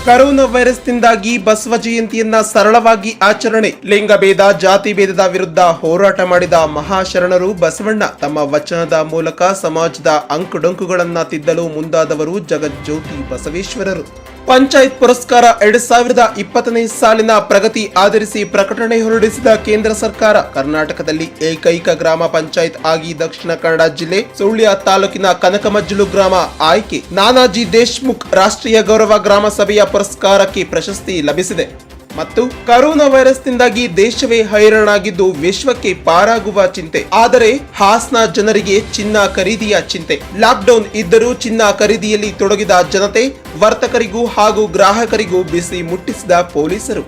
Corona ವೈರಸ್ನಿಂದಾಗಿ ಬಸವ ಜಯಂತಿಯನ್ನ ಸರಳವಾಗಿ ಆಚರಣೆ. ಲಿಂಗಭೇದ ಜಾತಿ ಭೇದದ ವಿರುದ್ಧ ಹೋರಾಟ ಮಾಡಿದ ಮಹಾಶರಣರು ಬಸವಣ್ಣ. ತಮ್ಮ ವಚನದ ಮೂಲಕ ಸಮಾಜದ ಅಂಕುಡೊಂಕುಗಳನ್ನ ತಿದ್ದಲು ಮುಂದಾದವರು ಜಗಜ್ಯೋತಿ ಬಸವೇಶ್ವರರು. ಪಂಚಾಯತ್ ಪುರಸ್ಕಾರ 2020ನೇ ಸಾಲಿನ ಪ್ರಗತಿ ಆಧರಿಸಿ ಪ್ರಕಟಣೆ ಹೊರಡಿಸಿದ ಕೇಂದ್ರ ಸರ್ಕಾರ. ಕರ್ನಾಟಕದಲ್ಲಿ ಏಕೈಕ ಗ್ರಾಮ ಪಂಚಾಯತ್ ಆಗಿ ದಕ್ಷಿಣ ಕನ್ನಡ ಜಿಲ್ಲೆ ಸುಳ್ಯ ತಾಲೂಕಿನ ಕನಕಮಜ್ಜಲು ಗ್ರಾಮ ಆಯ್ಕೆ. ನಾನಾಜಿ ದೇಶ್ಮುಖ್ ರಾಷ್ಟ್ರೀಯ ಗೌರವ ಗ್ರಾಮ ಸಭೆಯ ಪುರಸ್ಕಾರಕ್ಕೆ ಪ್ರಶಸ್ತಿ ಲಭಿಸಿದೆ. ಮತ್ತು ಕರೋನಾ ವೈರಸ್ನಿಂದಾಗಿ ದೇಶವೇ ಹೈರಾಣಾಗಿದ್ದು ವಿಶ್ವಕ್ಕೆ ಪಾರಾಗುವ ಚಿಂತೆ. ಆದರೆ ಹಾಸನ ಜನರಿಗೆ ಚಿನ್ನ ಖರೀದಿಯ ಚಿಂತೆ. ಲಾಕ್ಡೌನ್ ಇದ್ದರೂ ಚಿನ್ನ ಖರೀದಿಯಲ್ಲಿ ತೊಡಗಿದ ಜನತೆ, ವರ್ತಕರಿಗೂ ಹಾಗೂ ಗ್ರಾಹಕರಿಗೂ ಬಿಸಿ ಮುಟ್ಟಿಸಿದ ಪೊಲೀಸರು.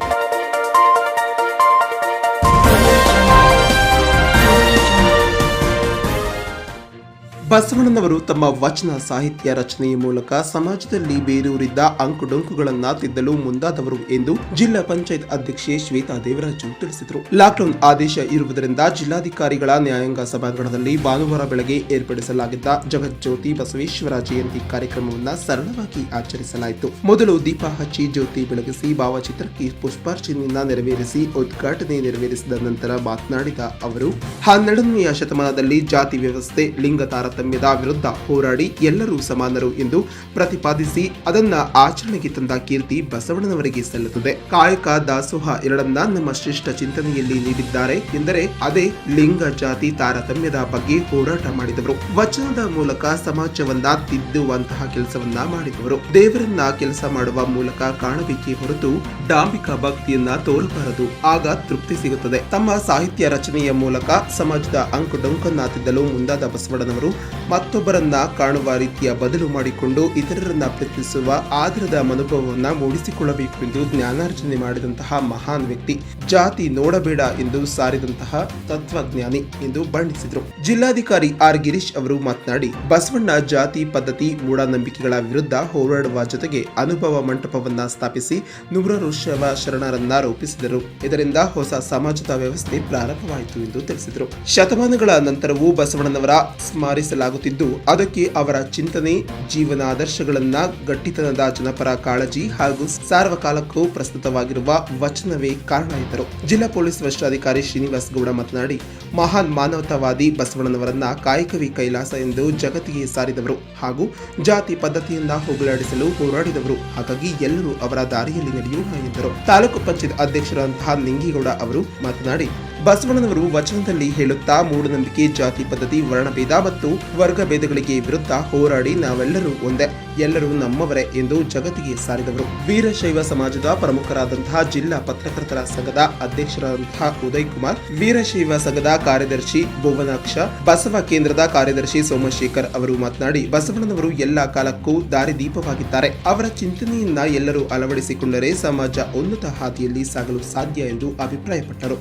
ಬಸವಣ್ಣನವರು ತಮ್ಮ ವಚನ ಸಾಹಿತ್ಯ ರಚನೆಯ ಮೂಲಕ ಸಮಾಜದಲ್ಲಿ ಬೇರೂರಿದ್ದ ಅಂಕುಡೊಂಕುಗಳನ್ನು ತಿದ್ದಲು ಮುಂದಾದವರು ಎಂದು ಜಿಲ್ಲಾ ಪಂಚಾಯತ್ ಅಧ್ಯಕ್ಷೆ ಶ್ವೇತಾ ದೇವರಾಜು ತಿಳಿಸಿದರು. ಲಾಕ್ಡೌನ್ ಆದೇಶ ಇರುವುದರಿಂದ ಜಿಲ್ಲಾಧಿಕಾರಿಗಳ ನ್ಯಾಯಾಂಗ ಸಭಾಂಗಣದಲ್ಲಿ ಭಾನುವಾರ ಬೆಳಗ್ಗೆ ಏರ್ಪಡಿಸಲಾಗಿದ್ದ ಜಗಜ್ಯೋತಿ ಬಸವೇಶ್ವರ ಜಯಂತಿ ಕಾರ್ಯಕ್ರಮವನ್ನು ಸರಳವಾಗಿ ಆಚರಿಸಲಾಯಿತು. ಮೊದಲು ದೀಪ ಹಚ್ಚಿ ಜ್ಯೋತಿ ಬೆಳಗಿಸಿ ಭಾವಚಿತ್ರಕ್ಕೆ ಪುಷ್ಪಾರ್ಚನೆಯನ್ನ ನೆರವೇರಿಸಿ ಉದ್ಘಾಟನೆ ನೆರವೇರಿಸಿದ ನಂತರ ಮಾತನಾಡಿದ ಅವರು, 12ನೇ ಶತಮಾನದಲ್ಲಿ ಜಾತಿ ವ್ಯವಸ್ಥೆ, ಲಿಂಗ ತಾರತಮ್ಯದ ವಿರುದ್ಧ ಹೋರಾಡಿ ಎಲ್ಲರೂ ಸಮಾನರು ಎಂದು ಪ್ರತಿಪಾದಿಸಿ ಅದನ್ನ ಆಚರಣೆಗೆ ತಂದ ಕೀರ್ತಿ ಬಸವಣ್ಣನವರಿಗೆ ಸಲ್ಲುತ್ತದೆ. ಕಾಯಕ ದಾಸೋಹ ಎರಡನ್ನ ನಮ್ಮ ಶ್ರೇಷ್ಠ ಚಿಂತನೆಯಲ್ಲಿ ನೀಡಿದ್ದಾರೆ ಎಂದರೆ ಅದೇ ಲಿಂಗ ಜಾತಿ ತಾರತಮ್ಯದ ಬಗ್ಗೆ ಹೋರಾಟ ಮಾಡಿದವರು. ವಚನದ ಮೂಲಕ ಸಮಾಜವನ್ನ ತಿದ್ದುವಂತಹ ಕೆಲಸವನ್ನ ಮಾಡಿದವರು. ದೇವರನ್ನ ಕೆಲಸ ಮಾಡುವ ಮೂಲಕ ಕಾಣಬೇಕೇ ಹೊರತು ಡಾಂಬಿಕ ಭಕ್ತಿಯನ್ನ ತೋರಬಾರದು, ಆಗ ತೃಪ್ತಿ ಸಿಗುತ್ತದೆ. ತಮ್ಮ ಸಾಹಿತ್ಯ ರಚನೆಯ ಮೂಲಕ ಸಮಾಜದ ಅಂಕುಡೊಂಕನ್ನ ತಿದ್ದಲು ಮುಂದಾದ ಬಸವಣ್ಣನವರು ಮತ್ತೊಬ್ಬರನ್ನ ಕಾಣುವ ರೀತಿಯ ಬದಲು ಮಾಡಿಕೊಂಡು ಇತರರನ್ನ ಪ್ರೀತಿಸುವ ಆದರದ ಮನೋಭಾವವನ್ನು ಮೂಡಿಸಿಕೊಳ್ಳಬೇಕು ಎಂದು ಜ್ಞಾನಾರ್ಜನೆ ಮಾಡಿದಂತಹ ಮಹಾನ್ ವ್ಯಕ್ತಿ. ಜಾತಿ ನೋಡಬೇಡ ಎಂದು ಸಾರಿದಂತಹ ತತ್ವಜ್ಞಾನಿ ಎಂದು ಬಣ್ಣಿಸಿದರು. ಜಿಲ್ಲಾಧಿಕಾರಿ ಆರ್ ಗಿರೀಶ್ ಅವರು ಮಾತನಾಡಿ, ಬಸವಣ್ಣ ಜಾತಿ ಪದ್ಧತಿ ಮೂಢನಂಬಿಕೆಗಳ ವಿರುದ್ಧ ಹೋರಾಡುವ ಜೊತೆಗೆ ಅನುಭವ ಮಂಟಪವನ್ನ ಸ್ಥಾಪಿಸಿ 100 ಶರಣರನ್ನ ರೂಪಿಸಿದರು. ಇದರಿಂದ ಹೊಸ ಸಮಾಜದ ವ್ಯವಸ್ಥೆ ಪ್ರಾರಂಭವಾಯಿತು ಎಂದು ತಿಳಿಸಿದರು. ಶತಮಾನಗಳ ನಂತರವೂ ಬಸವಣ್ಣನವರ ಸ್ಮರಿಸಲಾಗುತ್ತಿದ್ದು ಅದಕ್ಕೆ ಅವರ ಚಿಂತನೆ, ಜೀವನಾದರ್ಶಗಳನ್ನ, ಗಟ್ಟಿತನದ ಜನಪರ ಕಾಳಜಿ ಹಾಗೂ ಸಾರ್ವಕಾಲಕ್ಕೂ ಪ್ರಸ್ತುತವಾಗಿರುವ ವಚನವೇ ಕಾರಣ ಎಂದರು. ಜಿಲ್ಲಾ ಪೊಲೀಸ್ ವರಿಷ್ಠಾಧಿಕಾರಿ ಶ್ರೀನಿವಾಸ್ ಗೌಡ ಮಾತನಾಡಿ, ಮಹಾನ್ ಮಾನವತಾವಾದಿ ಬಸವಣ್ಣನವರನ್ನ ಕಾಯಕವೇ ಕೈಲಾಸ ಎಂದು ಜಗತ್ತಿಗೆ ಸಾರಿದವರು ಹಾಗೂ ಜಾತಿ ಪದ್ಧತಿಯನ್ನ ಹೋಗಲಾಡಿಸಲು ಹೋರಾಡಿದವರು. ಹಾಗಾಗಿ ಎಲ್ಲರೂ ಅವರ ದಾರಿಯಲ್ಲಿ ನಡೆಯೋಣ ಎಂದರು. ತಾಲೂಕು ಪಂಚಾಯತ್ ಅಧ್ಯಕ್ಷರಾದಂತಹ ನಿಂಗೇಗೌಡ ಅವರು ಮಾತನಾಡಿ, ಬಸವಣ್ಣನವರು ವಚನದಲ್ಲಿ ಹೇಳುತ್ತಾ ಮೂಢನಂಬಿಕೆ, ಜಾತಿ ಪದ್ಧತಿ, ವರ್ಣಭೇದ ಮತ್ತು ವರ್ಗ ಭೇದಗಳಿಗೆ ವಿರುದ್ಧ ಹೋರಾಡಿ ನಾವೆಲ್ಲರೂ ಒಂದೇ, ಎಲ್ಲರೂ ನಮ್ಮವರೇ ಎಂದು ಜಗತ್ತಿಗೆ ಸಾರಿದವರು. ವೀರಶೈವ ಸಮಾಜದ ಪ್ರಮುಖರಾದಂತಹ ಜಿಲ್ಲಾ ಪತ್ರಕರ್ತರ ಸಂಘದ ಅಧ್ಯಕ್ಷರಾದಂತಹ ಉದಯ್ ಕುಮಾರ್, ವೀರಶೈವ ಸಂಘದ ಕಾರ್ಯದರ್ಶಿ ಭುವನಾಕ್ಷ, ಬಸವ ಕೇಂದ್ರದ ಕಾರ್ಯದರ್ಶಿ ಸೋಮಶೇಖರ್ ಅವರು ಮಾತನಾಡಿ, ಬಸವಣ್ಣನವರು ಎಲ್ಲ ಕಾಲಕ್ಕೂ ದಾರಿದೀಪವಾಗಿದ್ದಾರೆ. ಅವರ ಚಿಂತನೆಯನ್ನ ಎಲ್ಲರೂ ಅಳವಡಿಸಿಕೊಂಡರೆ ಸಮಾಜ ಉನ್ನತ ಹಾದಿಯಲ್ಲಿ ಸಾಗಲು ಸಾಧ್ಯ ಎಂದು ಅಭಿಪ್ರಾಯಪಟ್ಟರು.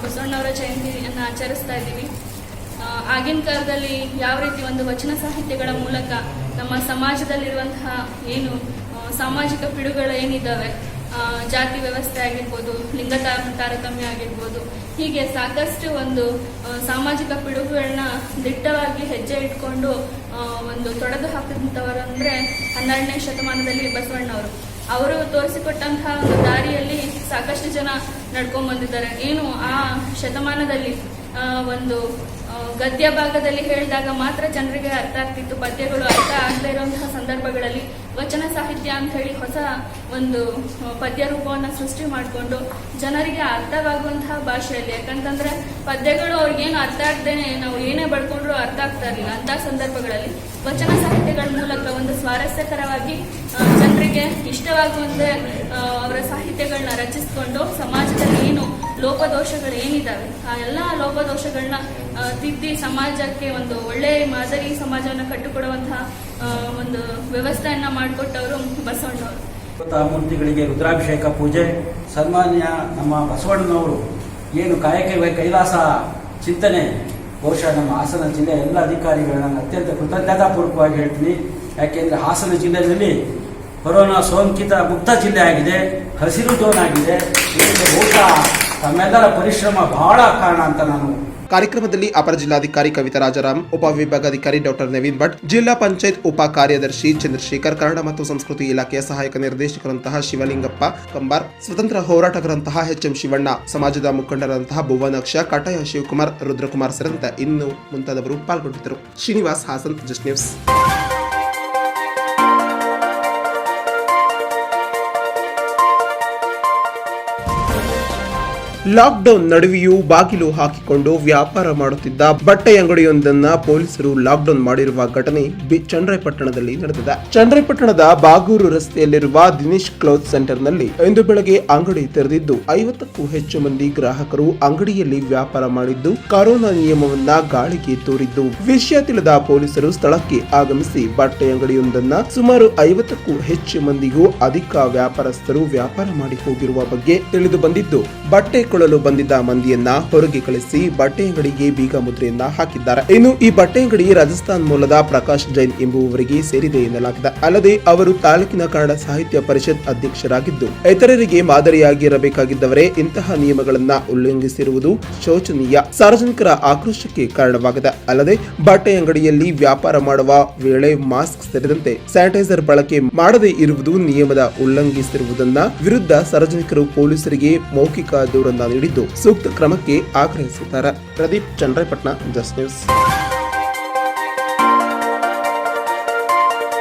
ಬಸವಣ್ಣವರ ಜಯಂತಿಯನ್ನು ಆಚರಿಸ್ತಾ ಇದ್ದೀವಿ. ಆಗಿನ ಕಾಲದಲ್ಲಿ ಯಾವ ರೀತಿ ಒಂದು ವಚನ ಸಾಹಿತ್ಯಗಳ ಮೂಲಕ ನಮ್ಮ ಸಮಾಜದಲ್ಲಿರುವಂತಹ ಏನು ಸಾಮಾಜಿಕ ಪಿಡುಗಳು ಏನಿದ್ದಾವೆ, ಜಾತಿ ವ್ಯವಸ್ಥೆ ಆಗಿರ್ಬೋದು, ಲಿಂಗ ತಾರತಮ್ಯ ಆಗಿರ್ಬೋದು, ಹೀಗೆ ಸಾಕಷ್ಟು ಒಂದು ಸಾಮಾಜಿಕ ಪಿಡುಗುಗಳನ್ನ ದಿಟ್ಟವಾಗಿ ಹೆಜ್ಜೆ ಇಟ್ಕೊಂಡು ಒಂದು ತೊಡೆದು ಹಾಕಿದಂಥವರು ಅಂದರೆ 12ನೇ ಶತಮಾನದಲ್ಲಿ ಬಸವಣ್ಣವರು. ಅವರು ತೋರಿಸಿಕೊಟ್ಟಂತಹ ಒಂದು ದಾರಿಯಲ್ಲಿ ಸಾಕಷ್ಟು ಜನ ನಡ್ಕೊಂಡ್ ಬಂದಿದ್ದಾರೆ. ಏನು ಆ ಶತಮಾನದಲ್ಲಿ ಒಂದು ಗದ್ಯ ಭಾಗದಲ್ಲಿ ಹೇಳಿದಾಗ ಮಾತ್ರ ಜನರಿಗೆ ಅರ್ಥ ಆಗ್ತಿತ್ತು, ಪದ್ಯಗಳು ಅರ್ಥ ಆಗದೇ ಇರುವಂತಹ ಸಂದರ್ಭಗಳಲ್ಲಿ ವಚನ ಸಾಹಿತ್ಯ ಅಂತ ಹೇಳಿ ಹೊಸ ಒಂದು ಪದ್ಯ ರೂಪವನ್ನು ಸೃಷ್ಟಿ ಮಾಡಿಕೊಂಡು ಜನರಿಗೆ ಅರ್ಥವಾಗುವಂತಹ ಭಾಷೆಯಲ್ಲಿ, ಯಾಕಂತಂದ್ರೆ ಪದ್ಯಗಳು ಅವ್ರಿಗೇನು ಅರ್ಥ ಆಗದೇನೆ ನಾವು ಏನೇ ಬಡ್ಕೊಂಡ್ರು ಅರ್ಥ ಆಗ್ತಾ ಇರಲಿಲ್ಲ. ಅಂತಹ ಸಂದರ್ಭಗಳಲ್ಲಿ ವಚನ ಸಾಹಿತ್ಯಗಳ ಮೂಲಕ ಒಂದು ಸ್ವಾರಸ್ಯಕರವಾಗಿ ಜನರಿಗೆ ಇಷ್ಟವಾಗುವಂತೆ ಅವರ ಸಾಹಿತ್ಯಗಳನ್ನ ರಚಿಸಿಕೊಂಡು ಸಮಾಜದಲ್ಲಿ ಏನು ಲೋಪದೋಷಗಳು ಏನಿದ್ದಾವೆ ಆ ಎಲ್ಲ ಲೋಪದೋಷಗಳನ್ನ ತಿದ್ದಿ ಸಮಾಜಕ್ಕೆ ಒಂದು ಒಳ್ಳೆಯ ಮಾದರಿ ಸಮಾಜವನ್ನು ಕಟ್ಟಿಕೊಡುವಂತಹ ಒಂದು ವ್ಯವಸ್ಥೆಯನ್ನ ಮಾಡಿಕೊಟ್ಟವರು ಬಸವಣ್ಣವರು. ಮೂರ್ತಿಗಳಿಗೆ ರುದ್ರಾಭಿಷೇಕ ಪೂಜೆ, ಸನ್ಮಾನ್ಯ ನಮ್ಮ ಬಸವಣ್ಣನವರು ಏನು ಕಾಯಕವೇ ಕೈಲಾಸ ಚಿಂತನೆ, ಬಹುಶಃ ನಮ್ಮ ಹಾಸನ ಜಿಲ್ಲೆಯ ಎಲ್ಲ ಅಧಿಕಾರಿಗಳನ್ನ ಅತ್ಯಂತ ಕೃತಜ್ಞತಾಪೂರ್ವಕವಾಗಿ ಹೇಳ್ತೀನಿ. ಯಾಕೆಂದ್ರೆ ಹಾಸನ ಜಿಲ್ಲೆಯಲ್ಲಿ ಕೊರೋನಾ ಸೋಂಕಿತ ಮುಕ್ತ ಜಿಲ್ಲೆ ಆಗಿದೆ, ಹಸಿರು ಝೋನ್ ಆಗಿದೆ. ಇದಕ್ಕೆ ಬಹುಶಃ ತಮ್ಮೆಲ್ಲರ ಪರಿಶ್ರಮ ಬಹಳ ಕಾರಣ ಅಂತ ನಾನು. ಕಾರ್ಯಕ್ರಮದಲ್ಲಿ ಅಪರ ಜಿಲ್ಲಾಧಿಕಾರಿ ಕವಿತಾ ರಾಜಾರಾಮ್, ಉಪವಿಭಾಗಾಧಿಕಾರಿ ಡಾಕ್ಟರ್ ನವೀನ್ ಭಟ್, ಜಿಲ್ಲಾ ಪಂಚಾಯತ್ ಉಪ ಕಾರ್ಯದರ್ಶಿ ಚಂದ್ರಶೇಖರ್, ಕನ್ನಡ ಮತ್ತು ಸಂಸ್ಕೃತಿ ಇಲಾಖೆಯ ಸಹಾಯಕ ನಿರ್ದೇಶಕರಂತಹ ಶಿವಲಿಂಗಪ್ಪ ಕಂಬಾರ್, ಸ್ವತಂತ್ರ ಹೋರಾಟಗಾರಂತಹ ಎಚ್ಎಂ ಶಿವಣ್ಣ, ಸಮಾಜದ ಮುಖಂಡರಂತಹ ಭುವನಕ್ಷ, ಕಟಾಯ ಶಿವಕುಮಾರ್, ರುದ್ರಕುಮಾರ್ ಸೇರಿದಂತೆ ಇನ್ನು ಮುಂತಾದವರು ಪಾಲ್ಗೊಂಡಿದ್ದರು. Srinivas, Hassan, just news. Lockdown ನಡುವೆಯೂ ಬಾಗಿಲು ಹಾಕಿಕೊಂಡು ವ್ಯಾಪಾರ ಮಾಡುತ್ತಿದ್ದ ಬಟ್ಟೆ ಅಂಗಡಿಯೊಂದನ್ನ ಪೊಲೀಸರು ಲಾಕ್ಡೌನ್ ಮಾಡಿರುವ ಘಟನೆ ಚನ್ನರಾಯಪಟ್ಟಣದಲ್ಲಿ ನಡೆದಿದೆ. ಚನ್ನರಾಯಪಟ್ಟಣದ ಬಾಗೂರು ರಸ್ತೆಯಲ್ಲಿರುವ ದಿನೇಶ್ ಕ್ಲೋತ್ ಸೆಂಟರ್ನಲ್ಲಿ ಇಂದು ಬೆಳಗ್ಗೆ ಅಂಗಡಿ ತೆರೆದಿದ್ದು 50ಕ್ಕೂ ಹೆಚ್ಚು ಮಂದಿ ಗ್ರಾಹಕರು ಅಂಗಡಿಯಲ್ಲಿ ವ್ಯಾಪಾರ ಮಾಡಿದ್ದು ಕರೋನಾ ನಿಯಮವನ್ನ ಗಾಳಿಗೆ ತೋರಿದ್ದು ವಿಷಯ ತಿಳಿದ ಪೊಲೀಸರು ಸ್ಥಳಕ್ಕೆ ಆಗಮಿಸಿ ಬಟ್ಟೆ ಅಂಗಡಿಯೊಂದನ್ನ ಸುಮಾರು 50ಕ್ಕೂ ಹೆಚ್ಚು ಮಂದಿಗೂ ಅಧಿಕ ವ್ಯಾಪಾರಸ್ಥರು ವ್ಯಾಪಾರ ಮಾಡಿ ಹೋಗಿರುವ ಬಗ್ಗೆ ತಿಳಿದು ಬಂದಿದ್ದು ಬಟ್ಟೆ ಕೊಳ್ಳಲು ಬಂದಿದ್ದ ಮಂದಿಯನ್ನ ಹೊರಗೆ ಕಳಿಸಿ ಬಟ್ಟೆ ಅಂಗಡಿಗೆ ಬೀಗ ಮುದ್ರೆಯನ್ನ ಹಾಕಿದ್ದಾರೆ. ಇನ್ನು ಈ ಬಟ್ಟೆ ಅಂಗಡಿ ರಾಜಸ್ಥಾನ್ ಮೂಲದ ಪ್ರಕಾಶ್ ಜೈನ್ ಎಂಬುವವರಿಗೆ ಸೇರಿದೆ ಎನ್ನಲಾಗಿದೆ. ಅಲ್ಲದೆ ಅವರು ತಾಲೂಕಿನ ಕನ್ನಡ ಸಾಹಿತ್ಯ ಪರಿಷತ್ ಅಧ್ಯಕ್ಷರಾಗಿದ್ದು ಇತರರಿಗೆ ಮಾದರಿಯಾಗಿರಬೇಕಾಗಿದ್ದವರೇ ಇಂತಹ ನಿಯಮಗಳನ್ನ ಉಲ್ಲಂಘಿಸಿರುವುದು ಶೋಚನೀಯ, ಸಾರ್ವಜನಿಕರ ಆಕ್ರೋಶಕ್ಕೆ ಕಾರಣವಾಗಿದೆ. ಅಲ್ಲದೆ ಬಟ್ಟೆ ಅಂಗಡಿಯಲ್ಲಿ ವ್ಯಾಪಾರ ಮಾಡುವ ವೇಳೆ ಮಾಸ್ಕ್ ಸೇರಿದಂತೆ ಸ್ಯಾನಿಟೈಸರ್ ಬಳಕೆ ಮಾಡದೇ ಇರುವುದು ನಿಯಮದ ಉಲ್ಲಂಘಿಸಿರುವುದನ್ನ ವಿರುದ್ಧ ಸಾರ್ವಜನಿಕರು ಪೊಲೀಸರಿಗೆ ಮೌಖಿಕ ದೂರನ್ನ ನೀಡಿದ್ದು ಸೂಕ್ತ ಕ್ರಮಕ್ಕೆ ಆಗ್ರಹಿಸಿದ್ದಾರೆ. Pradeep, Channarayapatna, just news.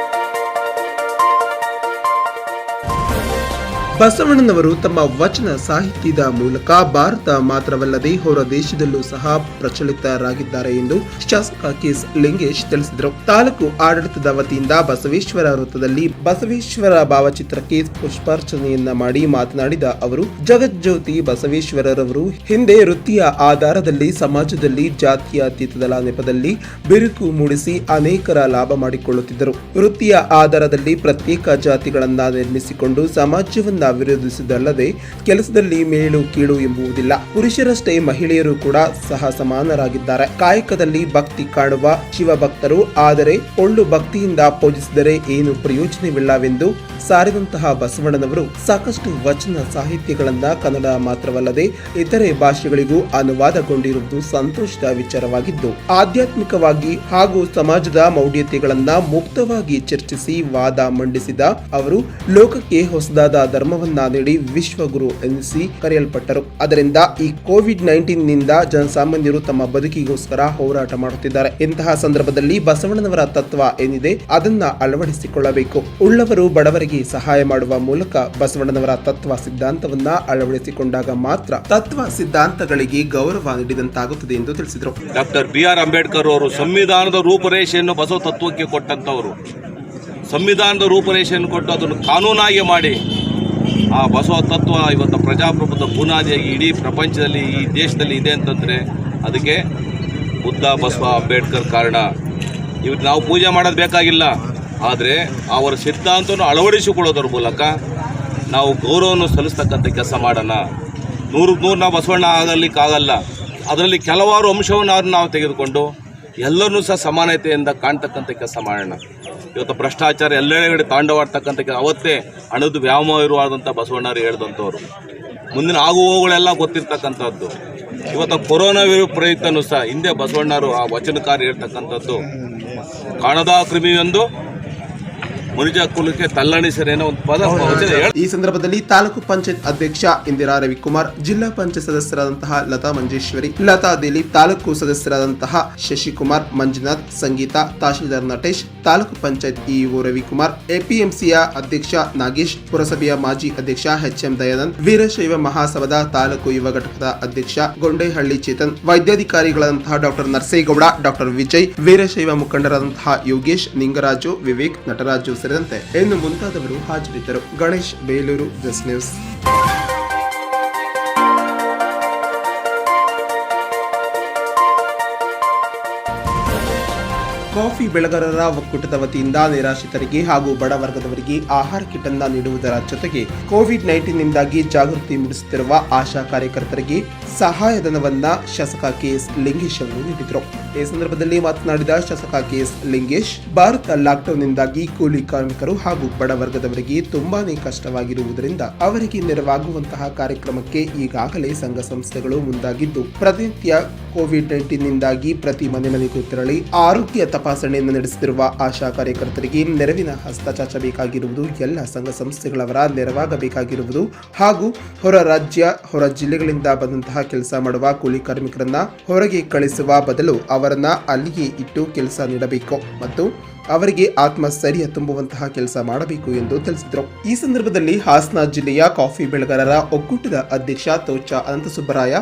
ಬಸವಣ್ಣನವರು ತಮ್ಮ ವಚನ ಸಾಹಿತ್ಯದ ಮೂಲಕ ಭಾರತ ಮಾತ್ರವಲ್ಲದೆ ಹೊರ ದೇಶದಲ್ಲೂ ಸಹ ಪ್ರಚಲಿತರಾಗಿದ್ದಾರೆ ಎಂದು ಶಾಸಕ ಕೆಎಸ್ ಲಿಂಗೇಶ್ ತಿಳಿಸಿದರು. ತಾಲೂಕು ಆಡಳಿತದ ವತಿಯಿಂದ ಬಸವೇಶ್ವರ ವೃತ್ತದಲ್ಲಿ ಬಸವೇಶ್ವರ ಭಾವಚಿತ್ರಕ್ಕೆ ಪುಷ್ಪಾರ್ಚನೆಯನ್ನ ಮಾಡಿ ಮಾತನಾಡಿದ ಅವರು, ಜಗಜ್ಯೋತಿ ಬಸವೇಶ್ವರರವರು ಹಿಂದೆ ವೃತ್ತಿಯ ಆಧಾರದಲ್ಲಿ ಸಮಾಜದಲ್ಲಿ ಜಾತ್ಯತೀತದ ನೆಪದಲ್ಲಿ ಬಿರುಕು ಮೂಡಿಸಿ ಅನೇಕರ ಲಾಭ ಮಾಡಿಕೊಳ್ಳುತ್ತಿದ್ದರು. ವೃತ್ತಿಯ ಆಧಾರದಲ್ಲಿ ಪ್ರತ್ಯೇಕ ಜಾತಿಗಳನ್ನ ನಿರ್ಮಿಸಿಕೊಂಡು ಸಮಾಜವನ್ನ ವಿರೋಧಿಸುವುದಲ್ಲದೆ ಕೆಲಸದಲ್ಲಿ ಮೇಲು ಕೀಳು ಎಂಬುವುದಿಲ್ಲ. ಪುರುಷರಷ್ಟೇ ಮಹಿಳೆಯರು ಕೂಡ ಸಹ ಸಮಾನರಾಗಿದ್ದಾರೆ. ಕಾಯಕದಲ್ಲಿ ಭಕ್ತಿ ಕಾಣುವ ಶಿವಭಕ್ತರು, ಆದರೆ ಒಳ್ಳು ಭಕ್ತಿಯಿಂದ ಪೂಜಿಸಿದರೆ ಏನು ಪ್ರಯೋಜನವಿಲ್ಲವೆಂದು ಸಾರಿದಂತಹ ಬಸವಣ್ಣನವರು ಸಾಕಷ್ಟು ವಚನ ಸಾಹಿತ್ಯಗಳನ್ನ ಕನ್ನಡ ಮಾತ್ರವಲ್ಲದೆ ಇತರೆ ಭಾಷೆಗಳಿಗೂ ಅನುವಾದಗೊಂಡಿರುವುದು ಸಂತೋಷದ ವಿಚಾರವಾಗಿದ್ದು, ಆಧ್ಯಾತ್ಮಿಕವಾಗಿ ಹಾಗೂ ಸಮಾಜದ ಮೌಢ್ಯತೆಗಳನ್ನ ಮುಕ್ತವಾಗಿ ಚರ್ಚಿಸಿ ವಾದ ಮಂಡಿಸಿದ ಅವರು ಲೋಕಕ್ಕೆ ಹೊಸದಾದ ಧರ್ಮವನ್ನ ನೀಡಿ ವಿಶ್ವಗುರು ಎನಿಸಿ ಕರೆಯಲ್ಪಟ್ಟರು. ಅದರಿಂದ ಈ ಕೋವಿಡ್-19 ನಿಂದ ಜನಸಾಮಾನ್ಯರು ತಮ್ಮ ಬದುಕಿಗೋಸ್ಕರ ಹೋರಾಟ ಮಾಡುತ್ತಿದ್ದಾರೆ. ಇಂತಹ ಸಂದರ್ಭದಲ್ಲಿ ಬಸವಣ್ಣನವರ ತತ್ವ ಏನಿದೆ ಅದನ್ನ ಅಳವಡಿಸಿಕೊಳ್ಳಬೇಕು. ಉಳ್ಳವರು ಬಡವರಿಗೆ ಸಹಾಯ ಮಾಡುವ ಮೂಲಕ ಬಸವಣ್ಣನವರ ತತ್ವ ಸಿದ್ಧಾಂತವನ್ನ ಅಳವಡಿಸಿಕೊಂಡಾಗ ಮಾತ್ರ ತತ್ವ ಸಿದ್ಧಾಂತಗಳಿಗೆ ಗೌರವ ನೀಡಿದಂತಾಗುತ್ತದೆ ಎಂದು ತಿಳಿಸಿದರು. Doctor B R. ಅಂಬೇಡ್ಕರ್ ಅವರು ಸಂವಿಧಾನದ ರೂಪರೇಷೆಯನ್ನು ಬಸವ ತತ್ವಕ್ಕೆ ಕೊಟ್ಟಂತವರು, ಸಂವಿಧಾನದ ರೂಪರೇಷೆಯನ್ನು ಕೊಟ್ಟು ಅದನ್ನು ಕಾನೂನಾಗಿ ಮಾಡಿ ಆ ಬಸವ ತತ್ವ ಇವತ್ತು ಪ್ರಜಾಪ್ರಭುತ್ವ ಬುನಾದಿಯಾಗಿ ಇಡೀ ಪ್ರಪಂಚದಲ್ಲಿ ಈ ದೇಶದಲ್ಲಿ ಇದೆ ಅಂತಂದರೆ ಅದಕ್ಕೆ ಬುದ್ಧ, ಬಸವ, ಅಂಬೇಡ್ಕರ್ ಕಾರಣ. ಇವತ್ತು ನಾವು ಪೂಜೆ ಮಾಡೋದು ಬೇಕಾಗಿಲ್ಲ, ಆದರೆ ಅವರ ಸಿದ್ಧಾಂತವನ್ನು ಅಳವಡಿಸಿಕೊಳ್ಳೋದ್ರ ಮೂಲಕ ನಾವು ಗೌರವವನ್ನು ಸಲ್ಲಿಸ್ತಕ್ಕಂಥ ಕೆಲಸ ಮಾಡೋಣ. 100ಕ್ಕೆ 100 ನಾವು ಬಸವಣ್ಣ ಆಗಲಿಕ್ಕಾಗಲ್ಲ. ಅದರಲ್ಲಿ ಕೆಲವಾರು ಅಂಶವನ್ನು ನಾವು ತೆಗೆದುಕೊಂಡು ಎಲ್ಲರನ್ನೂ ಸಹ ಸಮಾನತೆಯಿಂದ ಕಾಣ್ತಕ್ಕಂಥ ಕೆಲಸ ಮಾಡೋಣ. ಇವತ್ತು ಭ್ರಷ್ಟಾಚಾರ ಎಲ್ಲೆಡೆ ತಾಂಡವಾಡ್ತಕ್ಕಂಥ ಅವತ್ತೇ ಹಣದ ವ್ಯಾಮೋಹ ಇರುವಾದಂಥ ಬಸವಣ್ಣರು ಹೇಳಿದಂಥವ್ರು. ಮುಂದಿನ ಆಗುವವುಗಳೆಲ್ಲ ಗೊತ್ತಿರ್ತಕ್ಕಂಥದ್ದು. ಇವತ್ತು ಕೊರೋನಾ ಪ್ರಯುಕ್ತನೂ ಸಹ ಹಿಂದೆ ಬಸವಣ್ಣರು ಆ ವಚನಕಾರ ಹೇಳ್ತಕ್ಕಂಥದ್ದು, ಕಾಣದ ಕ್ರಿಮಿಯೊಂದು ಮನುಜ ಕುಲಕ್ಕೆ ತಲ್ಲಣಿಸರೇನೋ ಒಂದು ಪದ. ಈ ಸಂದರ್ಭದಲ್ಲಿ ತಾಲೂಕು ಪಂಚಾಯತ್ ಅಧ್ಯಕ್ಷ ಇಂದಿರಾ ರವಿಕುಮಾರ್, ಜಿಲ್ಲಾ ಪಂಚಾಯತ್ ಸದಸ್ಯರಾದಂತಹ ಲತಾ ಮಂಜೇಶ್ವರಿ, ಲತಾ ದಿಲೀಪ್, ತಾಲೂಕು ಸದಸ್ಯರಾದಂತಹ ಶಶಿಕುಮಾರ್, ಮಂಜುನಾಥ್, ಸಂಗೀತ, ತಹಶೀಲ್ದಾರ್ ನಟೇಶ್, ತಾಲೂಕು ಪಂಚಾಯತ್ ಇಒ ರವಿಕುಮಾರ್, ಎಪಿಎಂಸಿಯ ಅಧ್ಯಕ್ಷ ನಾಗೇಶ್, ಪುರಸಭೆಯ ಮಾಜಿ ಅಧ್ಯಕ್ಷ ಎಚ್ಎಂ ದಯಾನಂದ್, ವೀರಶೈವ ಮಹಾಸಭಾದ ತಾಲೂಕು ಯುವ ಘಟಕದ ಅಧ್ಯಕ್ಷ ಗೊಂಡೇಹಳ್ಳಿ ಚೇತನ್, ವೈದ್ಯಾಧಿಕಾರಿಗಳಾದಂತಹ ಡಾಕ್ಟರ್ ನರಸೇಗೌಡ, ಡಾಕ್ಟರ್ ವಿಜಯ್, ವೀರಶೈವ ಮುಖಂಡರಾದಂತಹ ಯೋಗೇಶ್, ನಿಂಗರಾಜು, ವಿವೇಕ್, ನಟರಾಜು ಸೇರಿದಂತೆ ಇನ್ನು ಮುಂತಾದವರು ಹಾಜರಿದ್ದರು. Ganesh, Belur, just news. Coffee ಬೆಳೆಗಾರರ ಒಕ್ಕೂಟದ ವತಿಯಿಂದ ನಿರಾಶ್ರಿತರಿಗೆ ಹಾಗೂ ಬಡ ವರ್ಗದವರಿಗೆ ಆಹಾರ ಕಿಟ್ ಅನ್ನು ನೀಡುವುದರ ಜೊತೆಗೆ ಕೋವಿಡ್-19 ನಿಂದಾಗಿ ಜಾಗೃತಿ ಮೂಡಿಸುತ್ತಿರುವ ಆಶಾ ಕಾರ್ಯಕರ್ತರಿಗೆ ಸಹಾಯಧನವನ್ನ ಶಾಸಕ ಕೆಎಸ್ ಲಿಂಗೇಶ್ ಅವರು ನೀಡಿದರು. ಈ ಸಂದರ್ಭದಲ್ಲಿ ಮಾತನಾಡಿದ ಶಾಸಕ ಕೆಎಸ್ ಲಿಂಗೇಶ್, ಭಾರತ ಲಾಕ್ಡೌನ್ನಿಂದಾಗಿ ಕೂಲಿ ಕಾರ್ಮಿಕರು ಹಾಗೂ ಬಡ ವರ್ಗದವರಿಗೆ ತುಂಬಾನೇ ಕಷ್ಟವಾಗಿರುವುದರಿಂದ ಅವರಿಗೆ ನೆರವಾಗುವಂತಹ ಕಾರ್ಯಕ್ರಮಕ್ಕೆ ಈಗಾಗಲೇ ಸಂಘ ಸಂಸ್ಥೆಗಳು ಮುಂದಾಗಿದ್ದು, ಪ್ರತಿನಿತ್ಯ ಕೋವಿಡ್-19 ನಿಂದಾಗಿ ಪ್ರತಿ ಮನೆಗೂ ತೆರಳಿ ಆರೋಗ್ಯ ತಪಾಸಣೆಯನ್ನು ನಡೆಸುತ್ತಿರುವ ಆಶಾ ಕಾರ್ಯಕರ್ತರಿಗೆ ನೆರವಿನ ಹಸ್ತ ಚಾಚಬೇಕಾಗಿರುವುದು, ಎಲ್ಲ ಸಂಘ ಸಂಸ್ಥೆಗಳವರ ನೆರವಾಗಬೇಕಾಗಿರುವುದು ಹಾಗೂ ಹೊರ ರಾಜ್ಯ ಹೊರ ಜಿಲ್ಲೆಗಳಿಂದ ಬಂದಂತಹ ಕೆಲಸ ಮಾಡುವ ಕೂಲಿ ಕಾರ್ಮಿಕರನ್ನ ಹೊರಗೆ ಕಳಿಸುವ ಬದಲು ಅವರನ್ನ ಅಲ್ಲಿಯೇ ಇಟ್ಟು ಕೆಲಸ ನೀಡಬೇಕು ಮತ್ತು ಅವರಿಗೆ ಆತ್ಮಸ್ಥೈರ್ಯ ತುಂಬುವಂತಹ ಕೆಲಸ ಮಾಡಬೇಕು ಎಂದು ತಿಳಿಸಿದರು. ಈ ಸಂದರ್ಭದಲ್ಲಿ ಹಾಸನ ಜಿಲ್ಲೆಯ ಕಾಫಿ ಬೆಳೆಗಾರರ ಒಕ್ಕೂಟದ ಅಧ್ಯಕ್ಷ ತೋಚ ಅನಂತಸುಬ್ಬರಾಯ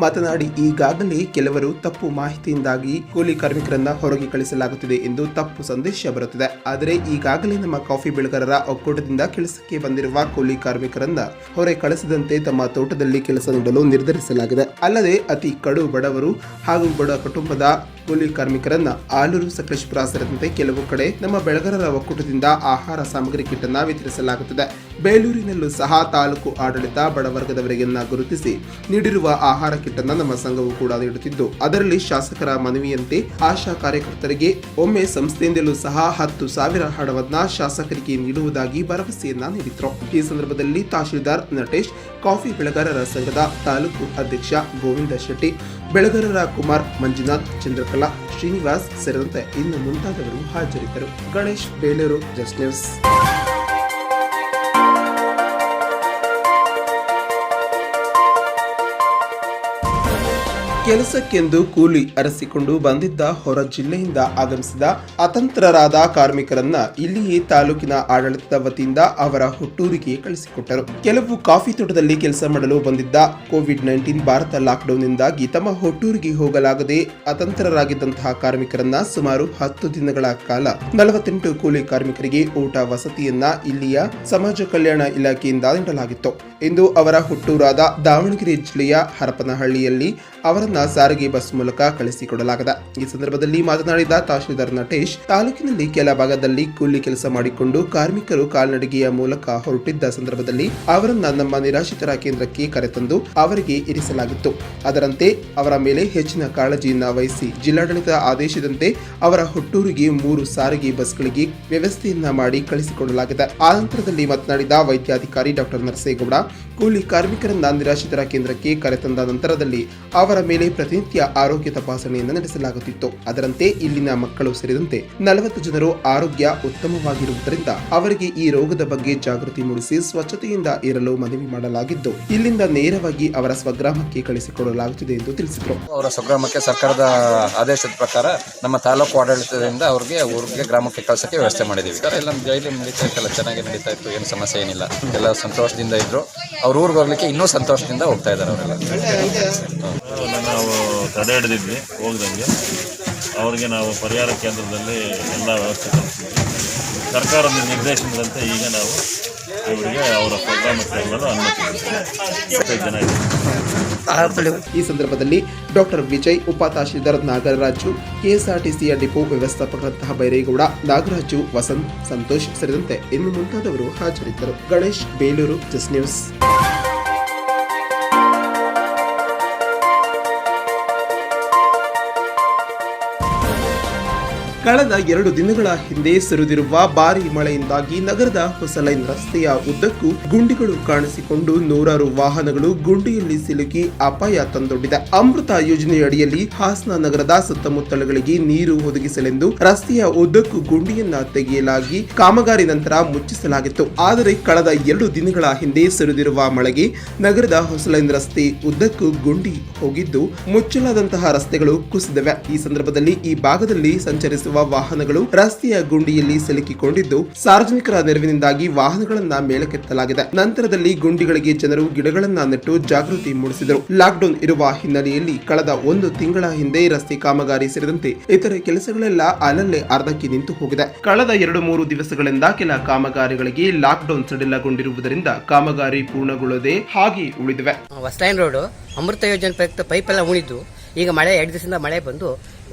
ಮಾತನಾಡಿ, ಈಗಾಗಲೇ ಕೆಲವರು ತಪ್ಪು ಮಾಹಿತಿಯಿಂದಾಗಿ ಕೂಲಿ ಕಾರ್ಮಿಕರನ್ನ ಹೊರಗೆ ಕಳಿಸಲಾಗುತ್ತಿದೆ ಎಂದು ತಪ್ಪು ಸಂದೇಶ ಬರುತ್ತಿದೆ. ಆದರೆ ಈಗಾಗಲೇ ನಮ್ಮ ಕಾಫಿ ಬೆಳೆಗಾರರ ಒಕ್ಕೂಟದಿಂದ ಕೆಲಸಕ್ಕೆ ಬಂದಿರುವ ಕೂಲಿ ಕಾರ್ಮಿಕರನ್ನ ಹೊರ ಕಳಿಸದಂತೆ ತಮ್ಮ ತೋಟದಲ್ಲಿ ಕೆಲಸ ನೀಡಲು ನಿರ್ಧರಿಸಲಾಗಿದೆ. ಅಲ್ಲದೆ ಅತಿ ಕಡು ಬಡವರು ಹಾಗೂ ಬಡ ಕುಟುಂಬದ ಕೂಲಿ ಕಾರ್ಮಿಕರನ್ನ ಆಲೂರು, ಸಕಲೇಶಪುರ ಸೇರಿದಂತೆ ಕೆಲವು ಕಡೆ ನಮ್ಮ ಬೆಳೆಗಾರರ ಒಕ್ಕೂಟದಿಂದ ಆಹಾರ ಸಾಮಗ್ರಿ ಕಿಟ್ ಅನ್ನು ವಿತರಿಸಲಾಗುತ್ತದೆ. ಬೇಲೂರಿನಲ್ಲೂ ಸಹ ತಾಲೂಕು ಆಡಳಿತ ಬಡವರ್ಗದವರಿಗನ್ನ ಗುರುತಿಸಿ ನೀಡಿರುವ ಆಹಾರ ಕಿಟ್ ಅನ್ನು ನಮ್ಮ ಸಂಘವು ಕೂಡ ನೀಡುತ್ತಿದ್ದು, ಅದರಲ್ಲಿ ಶಾಸಕರ ಮನವಿಯಂತೆ ಆಶಾ ಕಾರ್ಯಕರ್ತರಿಗೆ ಒಮ್ಮೆ ಸಂಸ್ಥೆಯಿಂದಲೂ ಸಹ 10,000 ಹಣವನ್ನ ಶಾಸಕರಿಗೆ ನೀಡುವುದಾಗಿ ಭರವಸೆಯನ್ನ ನೀಡಿದ್ರು. ಈ ಸಂದರ್ಭದಲ್ಲಿ ತಹಶೀಲ್ದಾರ್ ನಟೇಶ್, ಕಾಫಿ ಬೆಳೆಗಾರರ ಸಂಘದ ತಾಲೂಕು ಅಧ್ಯಕ್ಷ ಗೋವಿಂದ ಶೆಟ್ಟಿ, ಬೆಳೆಗಾರರ ಕುಮಾರ್, ಮಂಜುನಾಥ್, ಚಂದ್ರಕಲಾ, ಶ್ರೀನಿವಾಸ್ ಸೇರಿದಂತೆ ಇನ್ನು ಮುಂತಾದವರು ಹಾಜರಿದ್ದರು. Ganesh, Belur, just news. ಕೆಲಸಕ್ಕೆಂದು ಕೂಲಿ ಅರಸಿಕೊಂಡು ಬಂದಿದ್ದ ಹೊರ ಜಿಲ್ಲೆಯಿಂದ ಆಗಮಿಸಿದ ಅತಂತ್ರರಾದ ಕಾರ್ಮಿಕರನ್ನ ಇಲ್ಲಿಯೇ ತಾಲೂಕಿನ ಆಡಳಿತದ ವತಿಯಿಂದ ಅವರ ಹುಟ್ಟೂರಿಗೆ ಕಳಿಸಿಕೊಟ್ಟರು. ಕೆಲವು ಕಾಫಿ ತೋಟದಲ್ಲಿ ಕೆಲಸ ಮಾಡಲು ಬಂದಿದ್ದ ಕೋವಿಡ್-19 ಭಾರತ ಲಾಕ್ಡೌನ್ನಿಂದಾಗಿ ತಮ್ಮ ಹುಟ್ಟೂರಿಗೆ ಹೋಗಲಾಗದೆ ಅತಂತ್ರರಾಗಿದ್ದಂತಹ ಕಾರ್ಮಿಕರನ್ನ ಸುಮಾರು 10 ದಿನಗಳ ಕಾಲ 48 ಕೂಲಿ ಕಾರ್ಮಿಕರಿಗೆ ಊಟ ವಸತಿಯನ್ನ ಇಲ್ಲಿಯ ಸಮಾಜ ಕಲ್ಯಾಣ ಇಲಾಖೆಯಿಂದ ನೀಡಲಾಗಿತ್ತು. ಇಂದು ಅವರ ಹುಟ್ಟೂರಾದ ದಾವಣಗೆರೆ ಜಿಲ್ಲೆಯ ಹರಪನಹಳ್ಳಿಯಲ್ಲಿ ಅವರನ್ನ ಸಾರಿಗೆ ಬಸ್ ಮೂಲಕ ಕಳಿಸಿಕೊಡಲಾಗಿದೆ. ಈ ಸಂದರ್ಭದಲ್ಲಿ ಮಾತನಾಡಿದ ತಹಶೀಲ್ದಾರ್ ನಟೇಶ್, ತಾಲೂಕಿನಲ್ಲಿ ಕೆಲ ಭಾಗದಲ್ಲಿ ಕೂಲಿ ಕೆಲಸ ಮಾಡಿಕೊಂಡು ಕಾರ್ಮಿಕರು ಕಾಲ್ನಡಿಗೆಯ ಮೂಲಕ ಹೊರಟಿದ್ದ ಸಂದರ್ಭದಲ್ಲಿ ಅವರನ್ನ ನಮ್ಮ ನಿರಾಶ್ರಿತರ ಕೇಂದ್ರಕ್ಕೆ ಕರೆತಂದು ಅವರಿಗೆ ಇರಿಸಲಾಗಿತ್ತು. ಅದರಂತೆ ಅವರ ಮೇಲೆ ಹೆಚ್ಚಿನ ಕಾಳಜಿಯನ್ನ ವಹಿಸಿ ಜಿಲ್ಲಾಡಳಿತ ಆದೇಶದಂತೆ ಅವರ ಹುಟ್ಟೂರಿಗೆ 3 ಸಾರಿಗೆ ಬಸ್ಗಳಿಗೆ ವ್ಯವಸ್ಥೆಯನ್ನ ಮಾಡಿ ಕಳಿಸಿಕೊಡಲಾಗಿದೆ. ಆ ನಂತರದಲ್ಲಿ ಮಾತನಾಡಿದ ವೈದ್ಯಾಧಿಕಾರಿ ಡಾಕ್ಟರ್ ನರಸೇಗೌಡ, ಕೂಲಿ ಕಾರ್ಮಿಕರನ್ನ ನಿರಾಶ್ರಿತರ ಕೇಂದ್ರಕ್ಕೆ ಕರೆತಂದ ನಂತರದಲ್ಲಿ ಅವರ ಮೇಲೆ ಪ್ರತಿನಿತ್ಯ ಆರೋಗ್ಯ ತಪಾಸಣೆಯನ್ನು ನಡೆಸಲಾಗುತ್ತಿತ್ತು. ಅದರಂತೆ ಇಲ್ಲಿನ ಮಕ್ಕಳು ಸೇರಿದಂತೆ 40 ಜನರು ಆರೋಗ್ಯ ಉತ್ತಮವಾಗಿರುವುದರಿಂದ ಅವರಿಗೆ ಈ ರೋಗದ ಬಗ್ಗೆ ಜಾಗೃತಿ ಮೂಡಿಸಿ ಸ್ವಚ್ಛತೆಯಿಂದ ಇರಲು ಮನವಿ ಮಾಡಲಾಗಿದ್ದು, ಇಲ್ಲಿಂದ ನೇರವಾಗಿ ಅವರ ಸ್ವಗ್ರಾಮಕ್ಕೆ ಕಳಿಸಿಕೊಡಲಾಗುತ್ತಿದೆ ಎಂದು ತಿಳಿಸಿದರು. ಅವರ ಸ್ವಗ್ರಾಮಕ್ಕೆ ಸರ್ಕಾರದ ಆದೇಶದ ಪ್ರಕಾರ ನಮ್ಮ ತಾಲೂಕು ಆಡಳಿತದಿಂದ ಊರಿಗೆ ಗ್ರಾಮಕ್ಕೆ ಕಳಿಸೋಕ್ಕೆ ವ್ಯವಸ್ಥೆ ಮಾಡಿದ್ದೀವಿ. ಎಲ್ಲ ಡೈಲಿ ನಡೀತಾ ಇತ್ತಲ್ಲ, ಚೆನ್ನಾಗಿ ನಡೀತಾ ಇತ್ತು, ಏನು ಸಮಸ್ಯೆ ಏನಿಲ್ಲ, ಎಲ್ಲ ಸಂತೋಷದಿಂದ ಇದ್ರು. ಅವ್ರ ಊರಿಗೆ ಹೋಗ್ಲಿಕ್ಕೆ ಇನ್ನೂ ಸಂತೋಷದಿಂದ ಹೋಗ್ತಾ ಇದ್ದಾರೆ ಅವರೆಲ್ಲ. ನಾವು ತಡೆ ಹಿಡಿದಿದ್ವಿ ಹೋಗ್ದಂಗೆ, ಅವ್ರಿಗೆ ನಾವು ಪರಿಹಾರ ಕೇಂದ್ರದಲ್ಲಿ ಎಲ್ಲ ವ್ಯವಸ್ಥೆ ಕಲ್ಪಿಸಿದ್ವಿ. ಸರ್ಕಾರದ ನಿರ್ದೇಶನದಂತೆ ಈಗ ನಾವು ಇವರಿಗೆ ಅವರ ಸ್ವಗ್ರಾಮಕ್ಕೆ ಹೋಗಲು ಅನುಮತಿ 25 ಜನ ಇದ್ದಾರೆ. ಈ ಸಂದರ್ಭದಲ್ಲಿ ಡಾಕ್ಟರ್ ವಿಜಯ್, ಉಪ ತಹಶೀಲ್ದಾರ್ ನಾಗರಾಜು, ಕೆಎಸ್ಆರ್ಟಿಸಿಯ ಡಿಪೋ ವ್ಯವಸ್ಥಾಪಕರಂತಹ ಬೈರೇಗೌಡ, ನಾಗರಾಜು, ವಸಂತ್, ಸಂತೋಷ್ ಸೇರಿದಂತೆ ಇನ್ನು ಮುಂತಾದವರು ಹಾಜರಿದ್ದರು. Ganesh, Belur, just news. ಕಳೆದ 2 ದಿನಗಳ ಹಿಂದೆ ಸುರಿದಿರುವ ಭಾರಿ ಮಳೆಯಿಂದಾಗಿ ನಗರದ ಹೊಸ ಲೈನ್ ರಸ್ತೆಯ ಉದ್ದಕ್ಕೂ ಗುಂಡಿಗಳು ಕಾಣಿಸಿಕೊಂಡು ನೂರಾರು ವಾಹನಗಳು ಗುಂಡಿಯಲ್ಲಿ ಸಿಲುಕಿ ಅಪಾಯ ತಂದೊಡ್ಡಿದೆ. ಅಮೃತ ಯೋಜನೆಯಡಿಯಲ್ಲಿ ಹಾಸನ ನಗರದ ಸುತ್ತಮುತ್ತಲಗಳಿಗೆ ನೀರು ಒದಗಿಸಲೆಂದು ರಸ್ತೆಯ ಉದ್ದಕ್ಕೂ ಗುಂಡಿಯನ್ನ ತೆಗೆಯಲಾಗಿ ಕಾಮಗಾರಿ ನಂತರ ಮುಚ್ಚಿಸಲಾಗಿತ್ತು. ಆದರೆ ಕಳೆದ 2 ದಿನಗಳ ಹಿಂದೆ ಸುರಿದಿರುವ ಮಳೆಗೆ ನಗರದ ಹೊಸ ಲೈನ್ ರಸ್ತೆ ಉದ್ದಕ್ಕೂ ಗುಂಡಿ ಹೋಗಿದ್ದು ಮುಚ್ಚಲಾದಂತಹ ರಸ್ತೆಗಳು ಕುಸಿದಿವೆ. ಈ ಸಂದರ್ಭದಲ್ಲಿ ಈ ಭಾಗದಲ್ಲಿ ಸಂಚರಿಸುವ ವಾಹನಗಳು ರಸ್ತೆಯ ಗುಂಡಿಯಲ್ಲಿ ಸಿಲುಕಿಕೊಂಡಿದ್ದು, ಸಾರ್ವಜನಿಕರ ನೆರವಿನಿಂದಾಗಿ ವಾಹನಗಳನ್ನ ಮೇಲಕ್ಕೆತ್ತಲಾಗಿದೆ. ನಂತರದಲ್ಲಿ ಗುಂಡಿಗಳಿಗೆ ಜನರು ಗಿಡಗಳನ್ನ ನೆಟ್ಟು ಜಾಗೃತಿ ಮೂಡಿಸಿದರು. ಲಾಕ್ಡೌನ್ ಇರುವ ಹಿನ್ನೆಲೆಯಲ್ಲಿ ಕಳೆದ 1 ತಿಂಗಳ ಹಿಂದೆ ರಸ್ತೆ ಕಾಮಗಾರಿ ಸೇರಿದಂತೆ ಇತರೆ ಕೆಲಸಗಳೆಲ್ಲ ಅಲ್ಲಲ್ಲೇ ಅರ್ಧಕ್ಕೆ ನಿಂತು ಹೋಗಿದೆ. ಕಳೆದ 2-3 ದಿವಸಗಳಿಂದ ಕೆಲ ಕಾಮಗಾರಿಗಳಿಗೆ ಲಾಕ್ಡೌನ್ ಸಡಿಲಗೊಂಡಿರುವುದರಿಂದ ಕಾಮಗಾರಿ ಪೂರ್ಣಗೊಳ್ಳದೆ ಹಾಗೆ ಉಳಿದಿವೆ. ಹೊಸ ಲೈನ್ ರೋಡ್ ಅಮೃತ ಯೋಜನೆ ಪ್ರಯುಕ್ತ ಪೈಪ್ ಎಲ್ಲ ಉಳಿದು ಈಗ ಮಳೆ 2 ದಿವಸದಿಂದ ಮಳೆ ಬಂದು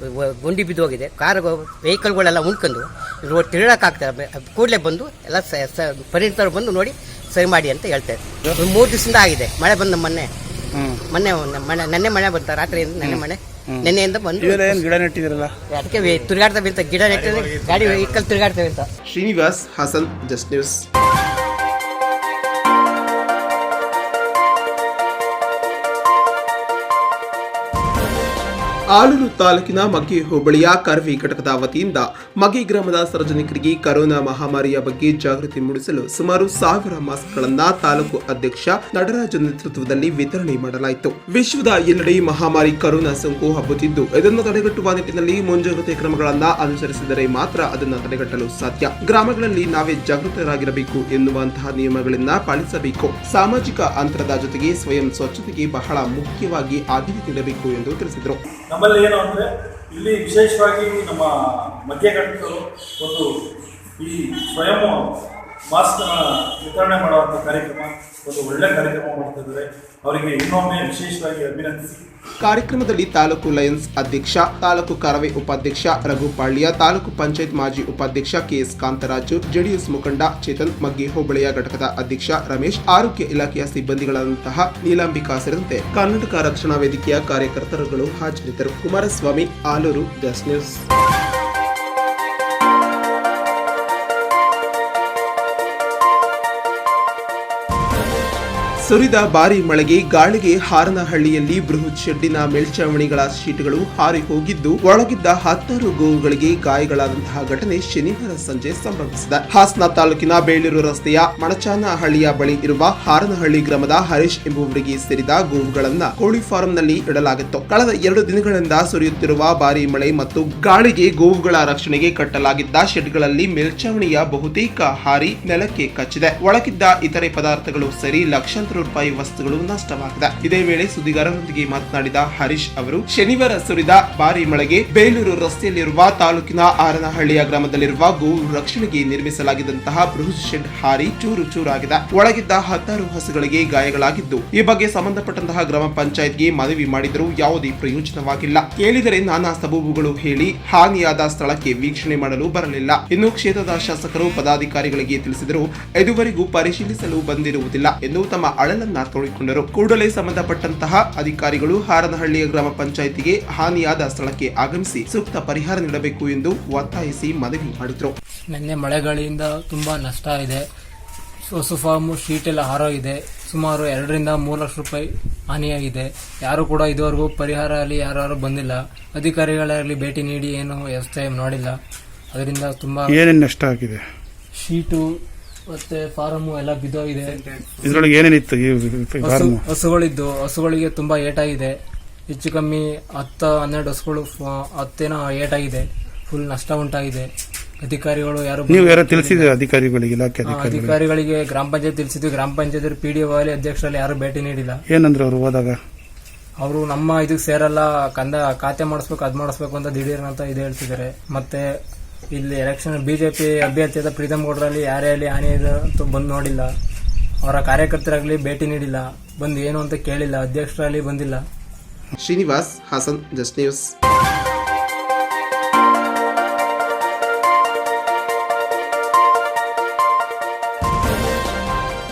ಗುಂಡಿ ಬಿದ್ದು ಹೋಗಿದೆ. ಕಾರ್ ವೆಹಿಕಲ್ಗಳೆಲ್ಲ ಉಣ್ಕೊಂಡು ರೋಡ್ ತಿರುಗಾಕ್ತಾರೆ. ಕೂಡಲೇ ಬಂದು ಎಲ್ಲ ಪರಿಣಿತರು ಬಂದು ನೋಡಿ ಸರಿ ಮಾಡಿ ಅಂತ ಹೇಳ್ತಾರೆ. 3 ದಿವಸದಿಂದ ಆಗಿದೆ. ಮಳೆ ಬಂದು ಮೊನ್ನೆ ನೆನ್ನೆ ಮಳೆ ಬಂತ, ರಾತ್ರಿಯಿಂದ ನೆನ್ನೆ ಮಳೆ, ನೆನ್ನೆಯಿಂದ ಬಂದು ಗಿಡ ನೆಟ್ಟಿದ್ರಲ್ಲ ಅದಕ್ಕೆ ತಿರುಗಾಡ್ತವೆ ಅಂತ, ಗಿಡ ನೆಟ್ಟಿದ್ರೆ ಗಾಡಿ ವೆಹಿಕಲ್ ತಿರುಗಾಡ್ತವೆ ಅಂತ. Srinivas Hassan, just news. ಆಲೂರು ತಾಲೂಕಿನ ಮಗ್ಗೆ ಹೋಬಳಿಯ ಕರ್ವಿ ಘಟಕದ ವತಿಯಿಂದ ಮಗ್ಗೆ ಗ್ರಾಮದ ಸಾರ್ವಜನಿಕರಿಗೆ ಕೊರೋನಾ ಮಹಾಮಾರಿಯ ಬಗ್ಗೆ ಜಾಗೃತಿ ಮೂಡಿಸಲು ಸುಮಾರು 1000 ಮಾಸ್ಕ್ಗಳನ್ನ ತಾಲೂಕು ಅಧ್ಯಕ್ಷ ನಟರಾಜ್ ನೇತೃತ್ವದಲ್ಲಿ ವಿತರಣೆ ಮಾಡಲಾಯಿತು. ವಿಶ್ವದ ಎಲ್ಲೆಡೆ ಮಹಾಮಾರಿ ಕೊರೋನಾ ಸೋಂಕು ಹಬ್ಬುತ್ತಿದ್ದು, ಇದನ್ನು ತಡೆಗಟ್ಟುವ ನಿಟ್ಟಿನಲ್ಲಿ ಮುಂಜಾಗ್ರತೆ ಕ್ರಮಗಳನ್ನು ಅನುಸರಿಸಿದರೆ ಮಾತ್ರ ಅದನ್ನು ತಡೆಗಟ್ಟಲು ಸಾಧ್ಯ. ಗ್ರಾಮಗಳಲ್ಲಿ ನಾವೇ ಜಾಗೃತರಾಗಿರಬೇಕು ಎನ್ನುವಂತಹ ನಿಯಮಗಳನ್ನ ಪಾಲಿಸಬೇಕು. ಸಾಮಾಜಿಕ ಅಂತರದ ಜೊತೆಗೆ ಸ್ವಯಂ ಸ್ವಚ್ಛತೆಗೆ ಬಹಳ ಮುಖ್ಯವಾಗಿ ಆದ್ಯತೆ ನೀಡಬೇಕು ಎಂದು ತಿಳಿಸಿದರು. ನಮ್ಮಲ್ಲಿ ಏನು ಅಂದರೆ ಇಲ್ಲಿ ವಿಶೇಷವಾಗಿ ನಮ್ಮ ಮಧ್ಯಘಟ್ಟರು ಒಂದು ಈ ಸ್ವಯಂ ಮಾಸ್ಕ್ನ ವಿತರಣೆ ಮಾಡುವಂಥ ಕಾರ್ಯಕ್ರಮ ಒಂದು ಒಳ್ಳೆಯ ಕಾರ್ಯಕ್ರಮ ಮಾಡ್ತಿದ್ದಾರೆ. ಅವರಿಗೆ ಇನ್ನೊಮ್ಮೆ ವಿಶೇಷವಾಗಿ ಅಭಿನಂದಿಸಿ. ಕಾರ್ಯಕ್ರಮದಲ್ಲಿ ತಾಲೂಕು ಲಯನ್ಸ್ ಅಧ್ಯಕ್ಷ, ತಾಲೂಕು ಕರವೇ ಉಪಾಧ್ಯಕ್ಷ ರಘುಪಾಳ್ಯ, ತಾಲೂಕು ಪಂಚಾಯತ್ ಮಾಜಿ ಉಪಾಧ್ಯಕ್ಷ ಕೆಎಸ್ ಕಾಂತರಾಜು, ಜೆಡಿಎಸ್ ಮುಖಂಡ ಚೇತನ್, ಮಗ್ಗೆ ಹೋಬಳಿಯ ಘಟಕದ ಅಧ್ಯಕ್ಷ ರಮೇಶ್, ಆರೋಗ್ಯ ಇಲಾಖೆಯ ಸಿಬ್ಬಂದಿಗಳಂತಹ ನೀಲಾಂಬಿಕಾ ಸೇರಿದಂತೆ ಕರ್ನಾಟಕ ರಕ್ಷಣಾ ವೇದಿಕೆಯ ಕಾರ್ಯಕರ್ತರುಗಳು ಹಾಜರಿದ್ದರು. Kumaraswamy, Alur, just news. ಸುರಿದ ಭಾರಿ ಮಳೆಗೆ ಗಾಳಿಗೆ ಹಾರನಹಳ್ಳಿಯಲ್ಲಿ ಬೃಹತ್ ಶೆಡ್ಡಿನ ಮೇಲ್ಛಾವಣಿಗಳ ಶೀಟ್ಗಳು ಹಾರಿ ಹೋಗಿದ್ದು, ಒಳಗಿದ್ದ 10 ಗೋವುಗಳಿಗೆ ಗಾಯಗಳಾದಂತಹ ಘಟನೆ ಶನಿವಾರ ಸಂಜೆ ಸಂಭವಿಸಿದೆ. ಹಾಸನ ತಾಲೂಕಿನ ಬೇಳೂರು ರಸ್ತೆಯ ಮಣಚಾನಹಳ್ಳಿಯ ಬಳಿ ಇರುವ ಹಾರನಹಳ್ಳಿ ಗ್ರಾಮದ ಹರೀಶ್ ಎಂಬುವರಿಗೆ ಸೇರಿದ ಗೋವುಗಳನ್ನ ಕೋಳಿ ಫಾರಂನಲ್ಲಿ ಇಡಲಾಗಿತ್ತು. ಕಳೆದ 2 ದಿನಗಳಿಂದ ಸುರಿಯುತ್ತಿರುವ ಭಾರಿ ಮಳೆ ಮತ್ತು ಗಾಳಿಗೆ ಗೋವುಗಳ ರಕ್ಷಣೆಗೆ ಕಟ್ಟಲಾಗಿದ್ದ ಶೆಡ್ಗಳಲ್ಲಿ ಮೇಲ್ಛಾವಣಿಯ ಬಹುತೇಕ ಹಾರಿ ನೆಲಕ್ಕೆ ಕಚ್ಚಿದೆ. ಒಳಗಿದ್ದ ಇತರೆ ಪದಾರ್ಥಗಳು ಸೇರಿ ಲಕ್ಷಾಂತರ ರೂಪಾಯಿ ವಸ್ತುಗಳು ನಷ್ಟವಾಗಿದೆ. ಇದೇ ವೇಳೆ ಸುದ್ದಿಗಾರರೊಂದಿಗೆ ಮಾತನಾಡಿದ ಹರೀಶ್ ಅವರು, ಶನಿವಾರ ಸುರಿದ ಭಾರಿ ಮಳೆಗೆ ಬೇಲೂರು ರಸ್ತೆಯಲ್ಲಿರುವ ತಾಲೂಕಿನ ಆರನಹಳ್ಳಿಯ ಗ್ರಾಮದಲ್ಲಿರುವ ಗೋವು ರಕ್ಷಣೆಗೆ ನಿರ್ಮಿಸಲಾಗಿದ್ದಂತಹ ಬೃಹತ್ ಶೆಡ್ ಹಾರಿ ಚೂರು ಚೂರಾಗಿದೆ. ಒಳಗಿದ್ದ 10 ಹಸುಗಳಿಗೆ ಗಾಯಗಳಾಗಿದ್ದು, ಈ ಬಗ್ಗೆ ಸಂಬಂಧಪಟ್ಟಂತಹ ಗ್ರಾಮ ಪಂಚಾಯತ್ಗೆ ಮನವಿ ಮಾಡಿದರೂ ಯಾವುದೇ ಪ್ರಯೋಜನವಾಗಿಲ್ಲ. ಕೇಳಿದರೆ ನಾನಾ ಸಬೂಬುಗಳು ಹೇಳಿ ಹಾನಿಯಾದ ಸ್ಥಳಕ್ಕೆ ವೀಕ್ಷಣೆ ಮಾಡಲು ಬರಲಿಲ್ಲ. ಇನ್ನು ಕ್ಷೇತ್ರದ ಶಾಸಕರು ಪದಾಧಿಕಾರಿಗಳಿಗೆ ತಿಳಿಸಿದರೂ ಇದುವರೆಗೂ ಪರಿಶೀಲಿಸಲು ಬಂದಿರುವುದಿಲ್ಲ ಎಂದು ತಮ್ಮ ಅಳಲನ್ನ ತೋಡಿಕೊಂಡರು. ಕೂಡಲೇ ಸಂಬಂಧಪಟ್ಟಂತಹ ಅಧಿಕಾರಿಗಳು ಹಾರನಹಳ್ಳಿಯ ಗ್ರಾಮ ಪಂಚಾಯಿತಿಗೆ ಹಾನಿಯಾದ ಸ್ಥಳಕ್ಕೆ ಆಗಮಿಸಿ ಸೂಕ್ತ ಪರಿಹಾರ ನೀಡಬೇಕು ಎಂದು ಒತ್ತಾಯಿಸಿ ಮನವಿ ಮಾಡಿದರು. ನಿನ್ನೆ ಮಳೆಗಳಿಂದ ತುಂಬಾ ನಷ್ಟ ಇದೆ. ಹಸು ಫಾರ್ಮು ಶೀಟ್ ಎಲ್ಲ ಹಾರೋಗಿದೆ. ಸುಮಾರು 2 ರಿಂದ 3 ಲಕ್ಷ ರೂಪಾಯಿ ಹಾನಿಯಾಗಿದೆ. ಯಾರು ಕೂಡ ಇದುವರೆಗೂ ಪರಿಹಾರ ಅಲ್ಲಿ ಯಾರು ಬಂದಿಲ್ಲ. ಅಧಿಕಾರಿಗಳಾಗಲಿ ಭೇಟಿ ನೀಡಿ ಏನು ವ್ಯವಸ್ಥೆ ಮಾಡಿಲ್ಲ. ಅದರಿಂದ ತುಂಬಾ ಏನೇನು ನಷ್ಟ ಆಗಿದೆ? ಶೀಟು ಮತ್ತೆ ಫಾರಮು ಎಲ್ಲ ಬಿದ್ದೋಗಿದೆ. ಇದರೊಳಗೆ ಏನೇನಿತ್ತು? ಹಸುಗಳಿದ್ದು, ಹಸುಗಳಿಗೆ ತುಂಬಾ ಏಟಾಗಿದೆ. ಹೆಚ್ಚು ಕಮ್ಮಿ 10-12 ಹಸುಗಳು 10 ಏಟಾಗಿದೆ. ಫುಲ್ ನಷ್ಟ ಉಂಟಾಗಿದೆ. ಅಧಿಕಾರಿಗಳು ನೀವು ಯಾರು ತಿಳಿಸಿದ್ರೆ ಅಧಿಕಾರಿಗಳಿಗೆ, ಇಲಾಖೆ ಅಧಿಕಾರಿಗಳಿಗೆ ಗ್ರಾಮ ಪಂಚಾಯತ್ ತಿಳಿಸಿದ್ವಿ. ಗ್ರಾಮ ಪಂಚಾಯತ್ PDO ಆಗಲಿ ಅಧ್ಯಕ್ಷರಲ್ಲಿ ಯಾರು ಭೇಟಿ ನೀಡಿಲ್ಲ. ಏನಂದ್ರೆ ಅವರು ಹೋದಾಗ ಅವರು ನಮ್ಮ ಇದಕ್ಕೆ ಸೇರಲ್ಲ, ಖಾತೆ ಮಾಡಿಸ್ಬೇಕು, ಅದ್ ಮಾಡಿಸ್ಬೇಕು ಅಂತ ದಿಢೀರ್ನಂತ ಇದು ಹೇಳ್ತಿದ್ದಾರೆ. ಮತ್ತೆ ಇಲ್ಲಿ ಎಲೆಕ್ಷನ್ ಬಿಜೆಪಿ ಅಭ್ಯರ್ಥಿಯಾದ ಪ್ರೀತಮ್ ಗೌಡ್ರಲ್ಲಿ ಯಾರೇ ಅಲ್ಲಿ ಹಾನಿ ಇದೆ ಅಂತ ಬಂದು ನೋಡಿಲ್ಲ. ಅವರ ಕಾರ್ಯಕರ್ತರಾಗಲಿ ಭೇಟಿ ನೀಡಿಲ್ಲ. ಬಂದು ಏನು ಅಂತ ಕೇಳಿಲ್ಲ. ಅಧ್ಯಕ್ಷರಲ್ಲಿ ಬಂದಿಲ್ಲ. Srinivas, Hassan, just news.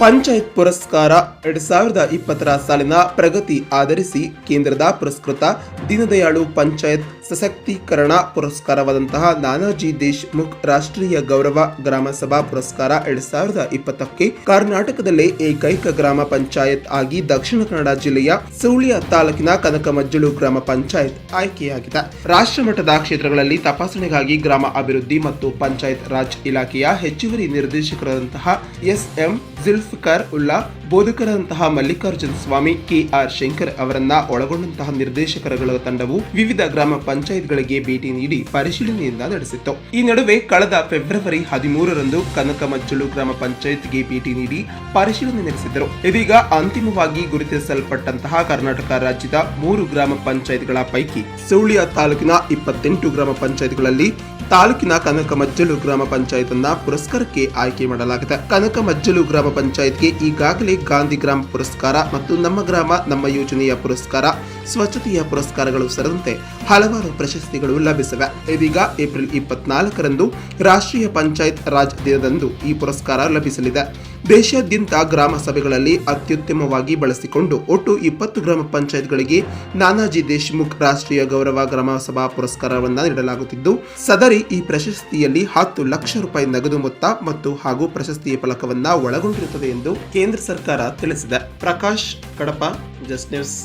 ಪಂಚಾಯತ್ ಪುರಸ್ಕಾರ 2020 ಸಾಲಿನ ಪ್ರಗತಿ ಆಧರಿಸಿ ಕೇಂದ್ರದ ಪುರಸ್ಕೃತ ದೀನದಯಾಳು ಪಂಚಾಯತ್ ಸಶಕ್ತೀಕರಣ ಪುರಸ್ಕಾರವಾದಂತಹ ನಾನಾಜಿ ದೇಶ್ಮುಖ್ ರಾಷ್ಟ್ರೀಯ ಗೌರವ ಗ್ರಾಮ ಸಭಾ ಪುರಸ್ಕಾರ 2020ಕ್ಕೆ ಕರ್ನಾಟಕದಲ್ಲೇ ಏಕೈಕ ಗ್ರಾಮ ಪಂಚಾಯತ್ ಆಗಿ ದಕ್ಷಿಣ ಕನ್ನಡ ಜಿಲ್ಲೆಯ ಸುಳ್ಯ ತಾಲೂಕಿನ ಕನಕಮಜ್ಜಳು ಗ್ರಾಮ ಪಂಚಾಯತ್ ಆಯ್ಕೆಯಾಗಿದೆ. ರಾಷ್ಟ್ರಮಟ್ಟದ ಕ್ಷೇತ್ರಗಳಲ್ಲಿ ತಪಾಸಣೆಗಾಗಿ ಗ್ರಾಮ ಅಭಿವೃದ್ಧಿ ಮತ್ತು ಪಂಚಾಯತ್ ರಾಜ್ ಇಲಾಖೆಯ ಹೆಚ್ಚುವರಿ ನಿರ್ದೇಶಕರಾದಂತಹ SM ಜುಲ್ಫಿಕರ್ ಉಲ್ಲಾ, ಬೋಧಕರಂತಹ ಮಲ್ಲಿಕಾರ್ಜುನ ಸ್ವಾಮಿ, KR ಶಂಕರ್ ಅವರನ್ನ ಒಳಗೊಂಡಂತಹ ನಿರ್ದೇಶಕರುಗಳ ತಂಡವು ವಿವಿಧ ಗ್ರಾಮ ಪಂಚಾಯತ್ಗಳಿಗೆ ಭೇಟಿ ನೀಡಿ ಪರಿಶೀಲನೆಯಿಂದ ನಡೆಸಿತ್ತು. ಈ ನಡುವೆ ಕಳೆದ ಫೆಬ್ರವರಿ 13ರಂದು ಕನಕಮಜ್ಜಳು ಗ್ರಾಮ ಪಂಚಾಯತ್ಗೆ ಭೇಟಿ ನೀಡಿ ಪರಿಶೀಲನೆ ನಡೆಸಿದ್ದರು. ಇದೀಗ ಅಂತಿಮವಾಗಿ ಗುರುತಿಸಲ್ಪಟ್ಟಂತಹ ಕರ್ನಾಟಕ ರಾಜ್ಯದ 3 ಗ್ರಾಮ ಪಂಚಾಯತ್ಗಳ ಪೈಕಿ ಸುಳ್ಯ ತಾಲೂಕಿನ 28 ಗ್ರಾಮ ಪಂಚಾಯತ್ಗಳಲ್ಲಿ ತಾಲೂಕಿನ ಕನಕಮಜ್ಜಲು ಗ್ರಾಮ ಪಂಚಾಯತ್ ಅನ್ನ ಪುರಸ್ಕಾರಕ್ಕೆ ಆಯ್ಕೆ ಮಾಡಲಾಗಿದೆ. ಕನಕಮಜ್ಜಲು ಗ್ರಾಮ ಪಂಚಾಯತ್ಗೆ ಈಗಾಗಲೇ ಗಾಂಧಿ ಗ್ರಾಮ ಪುರಸ್ಕಾರ ಮತ್ತು ನಮ್ಮ ಗ್ರಾಮ ನಮ್ಮ ಯೋಜನೆಯ ಪುರಸ್ಕಾರ, ಸ್ವಚ್ಛತೆಯ ಪುರಸ್ಕಾರಗಳು ಸೇರಿದಂತೆ ಹಲವಾರು ಪ್ರಶಸ್ತಿಗಳು ಲಭಿಸಿವೆ. ಇದೀಗ ಏಪ್ರಿಲ್ 24ರಂದು ರಾಷ್ಟ್ರೀಯ ಪಂಚಾಯತ್ ರಾಜ್ ದಿನದಂದು ಈ ಪುರಸ್ಕಾರ ಲಭಿಸಲಿದೆ. ದೇಶಾದ್ಯಂತ ಗ್ರಾಮ ಸಭೆಗಳಲ್ಲಿ ಅತ್ಯುತ್ತಮವಾಗಿ ಬಳಸಿಕೊಂಡು ಒಟ್ಟು 20 ಗ್ರಾಮ ಪಂಚಾಯತ್ಗಳಿಗೆ ನಾನಾಜಿ ದೇಶ್ಮುಖ್ ರಾಷ್ಟ್ರೀಯ ಗೌರವ ಗ್ರಾಮ ಸಭಾ ಪುರಸ್ಕಾರವನ್ನು ನೀಡಲಾಗುತ್ತಿದ್ದು, ಸದರಿ ಈ ಪ್ರಶಸ್ತಿಯಲ್ಲಿ 10 ಲಕ್ಷ ರೂಪಾಯಿ ನಗದು ಮೊತ್ತ ಮತ್ತು ಹಾಗೂ ಪ್ರಶಸ್ತಿಯ ಫಲಕವನ್ನ ಒಳಗೊಂಡಿರುತ್ತದೆ ಎಂದು ಕೇಂದ್ರ ಸರ್ಕಾರ ತಿಳಿಸಿದೆ. Prakash Kadapa, just news.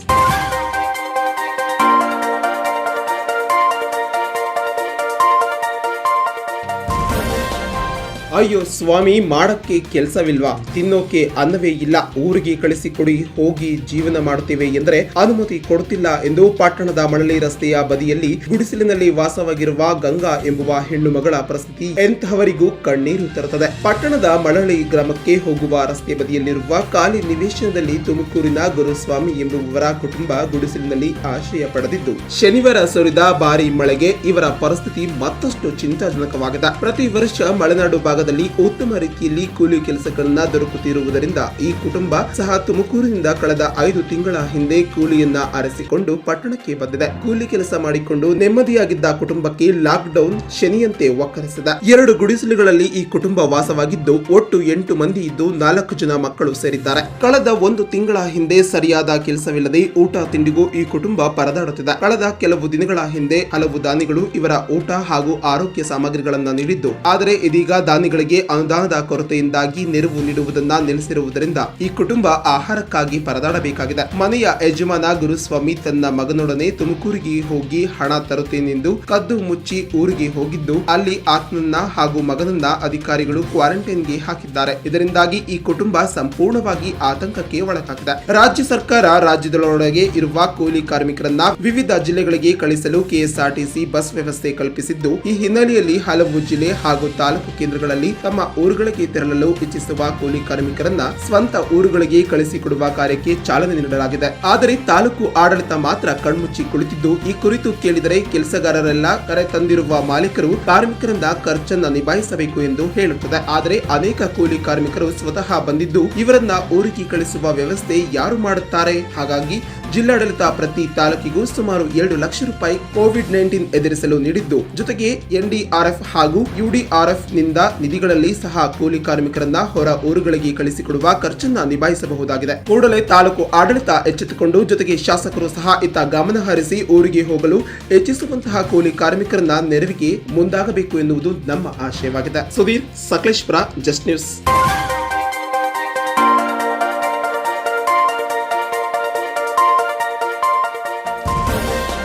ಅಯ್ಯೋ ಸ್ವಾಮಿ, ಮಾಡಕ್ಕೆ ಕೆಲಸವಿಲ್ವಾ? ತಿನ್ನೋಕೆ ಅನ್ನವೇ ಇಲ್ಲ, ಊರಿಗೆ ಕಳಿಸಿಕೊಡಿ, ಹೋಗಿ ಜೀವನ ಮಾಡುತ್ತೇವೆ ಎಂದರೆ ಅನುಮತಿ ಕೊಡುತ್ತಿಲ್ಲ ಎಂದು ಪಟ್ಟಣದ ಮಳಲಿ ರಸ್ತೆಯ ಬದಿಯಲ್ಲಿ ಗುಡಿಸಲಿನಲ್ಲಿ ವಾಸವಾಗಿರುವ ಗಂಗಾ ಎಂಬುವ ಹೆಣ್ಣು ಮಗಳ ಪರಿಸ್ಥಿತಿ ಎಂತಹವರಿಗೂ ಕಣ್ಣೀರು ತರುತ್ತದೆ. ಪಟ್ಟಣದ ಮಳಲಿ ಗ್ರಾಮಕ್ಕೆ ಹೋಗುವ ರಸ್ತೆ ಬದಿಯಲ್ಲಿರುವ ಖಾಲಿ ನಿವೇಶನದಲ್ಲಿ ತುಮಕೂರಿನ ಗುರುಸ್ವಾಮಿ ಎಂಬುವವರ ಕುಟುಂಬ ಗುಡಿಸಲಿನಲ್ಲಿ ಆಶ್ರಯ ಪಡೆದಿದ್ದು, ಶನಿವಾರ ಸುರಿದ ಭಾರಿ ಮಳೆಗೆ ಇವರ ಪರಿಸ್ಥಿತಿ ಮತ್ತಷ್ಟು ಚಿಂತಾಜನಕವಾಗಿದೆ. ಪ್ರತಿ ವರ್ಷ ಮಲೆನಾಡು ಭಾಗದಲ್ಲಿ ಉತ್ತಮ ರೀತಿಯಲ್ಲಿ ಕೂಲಿ ಕೆಲಸಗಳನ್ನ ದೊರಕುತ್ತಿರುವುದರಿಂದ ಈ ಕುಟುಂಬ ಸಹ ತುಮಕೂರಿನಿಂದ ಕಳೆದ 5 ತಿಂಗಳ ಹಿಂದೆ ಕೂಲಿಯನ್ನ ಆರಿಸಿಕೊಂಡು ಪಟ್ಟಣಕ್ಕೆ ಬಂದಿದೆ. ಕೂಲಿ ಕೆಲಸ ಮಾಡಿಕೊಂಡು ನೆಮ್ಮದಿಯಾಗಿದ್ದ ಕುಟುಂಬಕ್ಕೆ ಲಾಕ್ಡೌನ್ ಶನಿಯಂತೆ ಒಕ್ಕರಿಸಿದೆ. 2 ಗುಡಿಸಲುಗಳಲ್ಲಿ ಈ ಕುಟುಂಬ ವಾಸವಾಗಿದ್ದು ಒಟ್ಟು 8 ಮಂದಿ ಇದ್ದು 4 ಜನ ಮಕ್ಕಳು ಸೇರಿದ್ದಾರೆ. ಕಳೆದ 1 ತಿಂಗಳ ಹಿಂದೆ ಸರಿಯಾದ ಕೆಲಸವಿಲ್ಲದೆ ಊಟ ತಿಂಡಿಗೂ ಈ ಕುಟುಂಬ ಪರದಾಡುತ್ತಿದೆ. ಕಳೆದ ಕೆಲವು ದಿನಗಳ ಹಿಂದೆ ಹಲವು ದಾನಿಗಳು ಇವರ ಊಟ ಹಾಗೂ ಆರೋಗ್ಯ ಸಾಮಗ್ರಿಗಳನ್ನ ನೀಡಿದ್ದು, ಆದರೆ ಇದೀಗ ದಾನಿಗಳಿಗೆ ಅನುದಾನದ ಕೊರತೆಯಿಂದಾಗಿ ನೆರವು ನೀಡುವುದನ್ನ ನಿಲ್ಲಿಸಿರುವುದರಿಂದ ಈ ಕುಟುಂಬ ಆಹಾರಕ್ಕಾಗಿ ಪರದಾಡಬೇಕಾಗಿದೆ. ಮನೆಯ ಯಜಮಾನ ಗುರುಸ್ವಾಮಿ ತನ್ನ ಮಗನೊಡನೆ ತುಮಕೂರಿಗೆ ಹೋಗಿ ಹಣ ತರುತ್ತೇನೆಂದು ಕದ್ದು ಮುಚ್ಚಿ ಊರಿಗೆ ಹೋಗಿದ್ದು, ಅಲ್ಲಿ ಆತನನ್ನ ಹಾಗೂ ಮಗನನ್ನ ಅಧಿಕಾರಿಗಳು ಕ್ವಾರಂಟೈನ್ಗೆ ಹಾಕಿದ್ದಾರೆ. ಇದರಿಂದಾಗಿ ಈ ಕುಟುಂಬ ಸಂಪೂರ್ಣವಾಗಿ ಆತಂಕಕ್ಕೆ ಒಳಗಾಗಿದೆ. ರಾಜ್ಯ ಸರ್ಕಾರ ರಾಜ್ಯದೊಳಗೆ ಇರುವ ಕೂಲಿ ಕಾರ್ಮಿಕರನ್ನ ವಿವಿಧ ಜಿಲ್ಲೆಗಳಿಗೆ ಕಳಿಸಲು ಕೆಎಸ್ಆರ್ಟಿಸಿ ಬಸ್ ವ್ಯವಸ್ಥೆ ಕಲ್ಪಿಸಿದ್ದು, ಈ ಹಿನ್ನೆಲೆಯಲ್ಲಿ ಹಲವು ಜಿಲ್ಲೆ ಹಾಗೂ ತಾಲೂಕು ಕೇಂದ್ರಗಳಲ್ಲಿ ತಮ್ಮ ಊರುಗಳಿಗೆ ತೆರಳಲು ಇಚ್ಛಿಸುವ ಕೂಲಿ ಕಾರ್ಮಿಕರನ್ನ ಸ್ವಂತ ಊರುಗಳಿಗೆ ಕಳಿಸಿಕೊಡುವ ಕಾರ್ಯಕ್ಕೆ ಚಾಲನೆ ನೀಡಲಾಗಿದೆ. ಆದರೆ ತಾಲೂಕು ಆಡಳಿತ ಮಾತ್ರ ಕಣ್ಮುಚ್ಚಿ ಕುಳಿತಿದ್ದು, ಈ ಕುರಿತು ಕೇಳಿದರೆ ಕೆಲಸಗಾರರೆಲ್ಲ ಕರೆ ತಂದಿರುವ ಮಾಲೀಕರು ಕಾರ್ಮಿಕರಿಂದ ಖರ್ಚನ್ನ ನಿಭಾಯಿಸಬೇಕು ಎಂದು ಹೇಳುತ್ತದೆ. ಆದರೆ ಅನೇಕ ಕೂಲಿ ಕಾರ್ಮಿಕರು ಸ್ವತಃ ಬಂದಿದ್ದು ಇವರನ್ನ ಊರಿಗೆ ಕಳಿಸುವ ವ್ಯವಸ್ಥೆ ಯಾರು ಮಾಡುತ್ತಾರೆ? ಹಾಗಾಗಿ ಜಿಲ್ಲಾಡಳಿತ ಪ್ರತಿ ತಾಲೂಕಿಗೂ ಸುಮಾರು 2 ಲಕ್ಷ ರೂಪಾಯಿ ಕೋವಿಡ್-19 ಎದುರಿಸಲು ನೀಡಿದ್ದು, ಜೊತೆಗೆ ಎನ್ಡಿಆರ್ಎಫ್ ಹಾಗೂ ಯುಡಿಆರ್ಎಫ್ ನಿಂದ ನಿಧಿಗಳಲ್ಲಿ ಸಹ ಕೂಲಿ ಕಾರ್ಮಿಕರನ್ನ ಹೊರ ಊರುಗಳಿಗೆ ಕಳಿಸಿಕೊಡುವ ಖರ್ಚನ್ನ ನಿಭಾಯಿಸಬಹುದಾಗಿದೆ. ಕೂಡಲೇ ತಾಲೂಕು ಆಡಳಿತ ಎಚ್ಚೆತ್ತುಕೊಂಡು, ಜೊತೆಗೆ ಶಾಸಕರು ಸಹ ಇತ್ತ ಗಮನ ಹರಿಸಿ ಊರಿಗೆ ಹೋಗಲು ಹೆಚ್ಚಿಸುವಂತಹ ಕೂಲಿ ಕಾರ್ಮಿಕರನ್ನ ನೆರವಿಗೆ ಮುಂದಾಗಬೇಕು ಎನ್ನುವುದು ನಮ್ಮ ಆಶಯವಾಗಿದೆ. Sudhir, Sakleshpur, just news.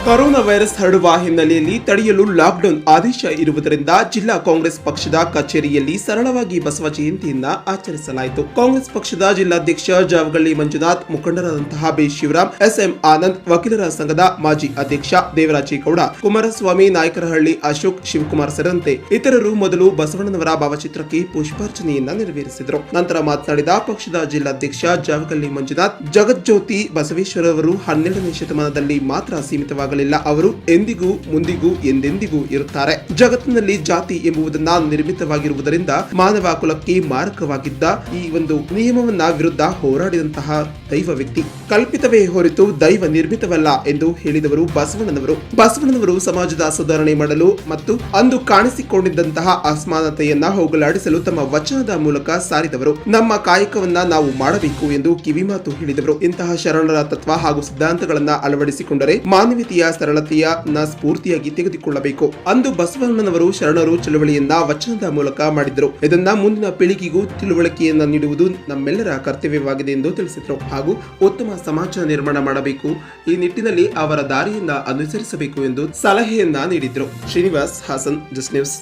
Corona virus ಹರಡುವ ಹಿನ್ನೆಲೆಯಲ್ಲಿ ತಡೆಯಲು ಲಾಕ್ಡೌನ್ ಆದೇಶ ಇರುವುದರಿಂದ ಜಿಲ್ಲಾ ಕಾಂಗ್ರೆಸ್ ಪಕ್ಷದ ಕಚೇರಿಯಲ್ಲಿ ಸರಳವಾಗಿ ಬಸವ ಜಯಂತಿಯನ್ನ ಆಚರಿಸಲಾಯಿತು. ಕಾಂಗ್ರೆಸ್ ಪಕ್ಷದ ಜಿಲ್ಲಾಧ್ಯಕ್ಷ ಜಾವಗಳ್ಳಿ ಮಂಜುನಾಥ್, ಮುಖಂಡರಾದಂತಹ ಬಿ ಶಿವರಾಮ್, ಎಸ್ಎಂ ಆನಂದ್, ವಕೀಲರ ಸಂಘದ ಮಾಜಿ ಅಧ್ಯಕ್ಷ ದೇವರಾಜೇಗೌಡ, ಕುಮಾರಸ್ವಾಮಿ, ನಾಯಕರಹಳ್ಳಿ ಅಶೋಕ್, ಶಿವಕುಮಾರ್ ಸೇರಿದಂತೆ ಇತರರು ಮೊದಲು ಬಸವಣ್ಣನವರ ಭಾವಚಿತ್ರಕ್ಕೆ ಪುಷ್ಪಾರ್ಚನೆಯನ್ನ ನೆರವೇರಿಸಿದರು. ನಂತರ ಮಾತನಾಡಿದ ಪಕ್ಷದ ಜಿಲ್ಲಾಧ್ಯಕ್ಷ ಜಾವಗಳ್ಳಿ ಮಂಜುನಾಥ್, ಜಗಜ್ಯೋತಿ ಬಸವೇಶ್ವರವರು 12ನೇ ಶತಮಾನದಲ್ಲಿ ಮಾತ್ರ ಸೀಮಿತವಾಗಲಿಲ್ಲ, ಅವರು ಎಂದಿಗೂ ಮುಂದಿಗೂ ಎಂದೆಂದಿಗೂ ಇರುತ್ತಾರೆ. ಜಗತ್ತಿನಲ್ಲಿ ಜಾತಿ ಎಂಬುದನ್ನ ನಿರ್ಮಿತವಾಗಿರುವುದರಿಂದ ಮಾನವ ಕುಲಕ್ಕೆ ಮಾರಕವಾಗಿದ್ದ ಈ ಒಂದು ನಿಯಮವನ್ನ ವಿರುದ್ಧ ಹೋರಾಡಿದಂತಹ ದೈವ ವ್ಯಕ್ತಿ, ಕಲ್ಪಿತವೇ ಹೊರತು ದೈವ ನಿರ್ಮಿತವಲ್ಲ ಎಂದು ಹೇಳಿದವರು ಬಸವಣ್ಣನವರು ಸಮಾಜದ ಸುಧಾರಣೆ ಮಾಡಲು ಮತ್ತು ಅಂದು ಕಾಣಿಸಿಕೊಂಡಿದ್ದಂತಹ ಅಸಮಾನತೆಯನ್ನ ಹೋಗಲಾಡಿಸಲು ತಮ್ಮ ವಚನದ ಮೂಲಕ ಸಾರಿದವರು. ನಮ್ಮ ಕಾಯಕವನ್ನ ನಾವು ಮಾಡಬೇಕು ಎಂದು ಕಿವಿಮಾತು ಹೇಳಿದವರು. ಇಂತಹ ಶರಣರ ತತ್ವ ಹಾಗೂ ಸಿದ್ಧಾಂತಗಳನ್ನ ಅಳವಡಿಸಿಕೊಂಡರೆ ಮಾನವೀಯತೆಯ ಸರಳತೆಯನ್ನ ಸ್ಫೂರ್ತಿಯಾಗಿ ತೆಗೆದುಕೊಳ್ಳಬೇಕು. ಅಂದು ಬಸವಣ್ಣನವರು ಶರಣರು ಚಳವಳಿಯನ್ನ ವಚನದ ಮೂಲಕ ಮಾಡಿದ್ರು. ಇದನ್ನ ಮುಂದಿನ ಪೀಳಿಗೆಗೂ ತಿಳುವಳಿಕೆಯನ್ನ ನೀಡುವುದು ನಮ್ಮೆಲ್ಲರ ಕರ್ತವ್ಯವಾಗಿದೆ ಎಂದು ತಿಳಿಸಿದರು. ಹಾಗೂ ಉತ್ತಮ ಸಮಾಜ ನಿರ್ಮಾಣ ಮಾಡಬೇಕು, ಈ ನಿಟ್ಟಿನಲ್ಲಿ ಅವರ ದಾರಿಯನ್ನ ಅನುಸರಿಸಬೇಕು ಎಂದು ಸಲಹೆಯನ್ನ ನೀಡಿದ್ರು. Srinivas, Hassan, just news.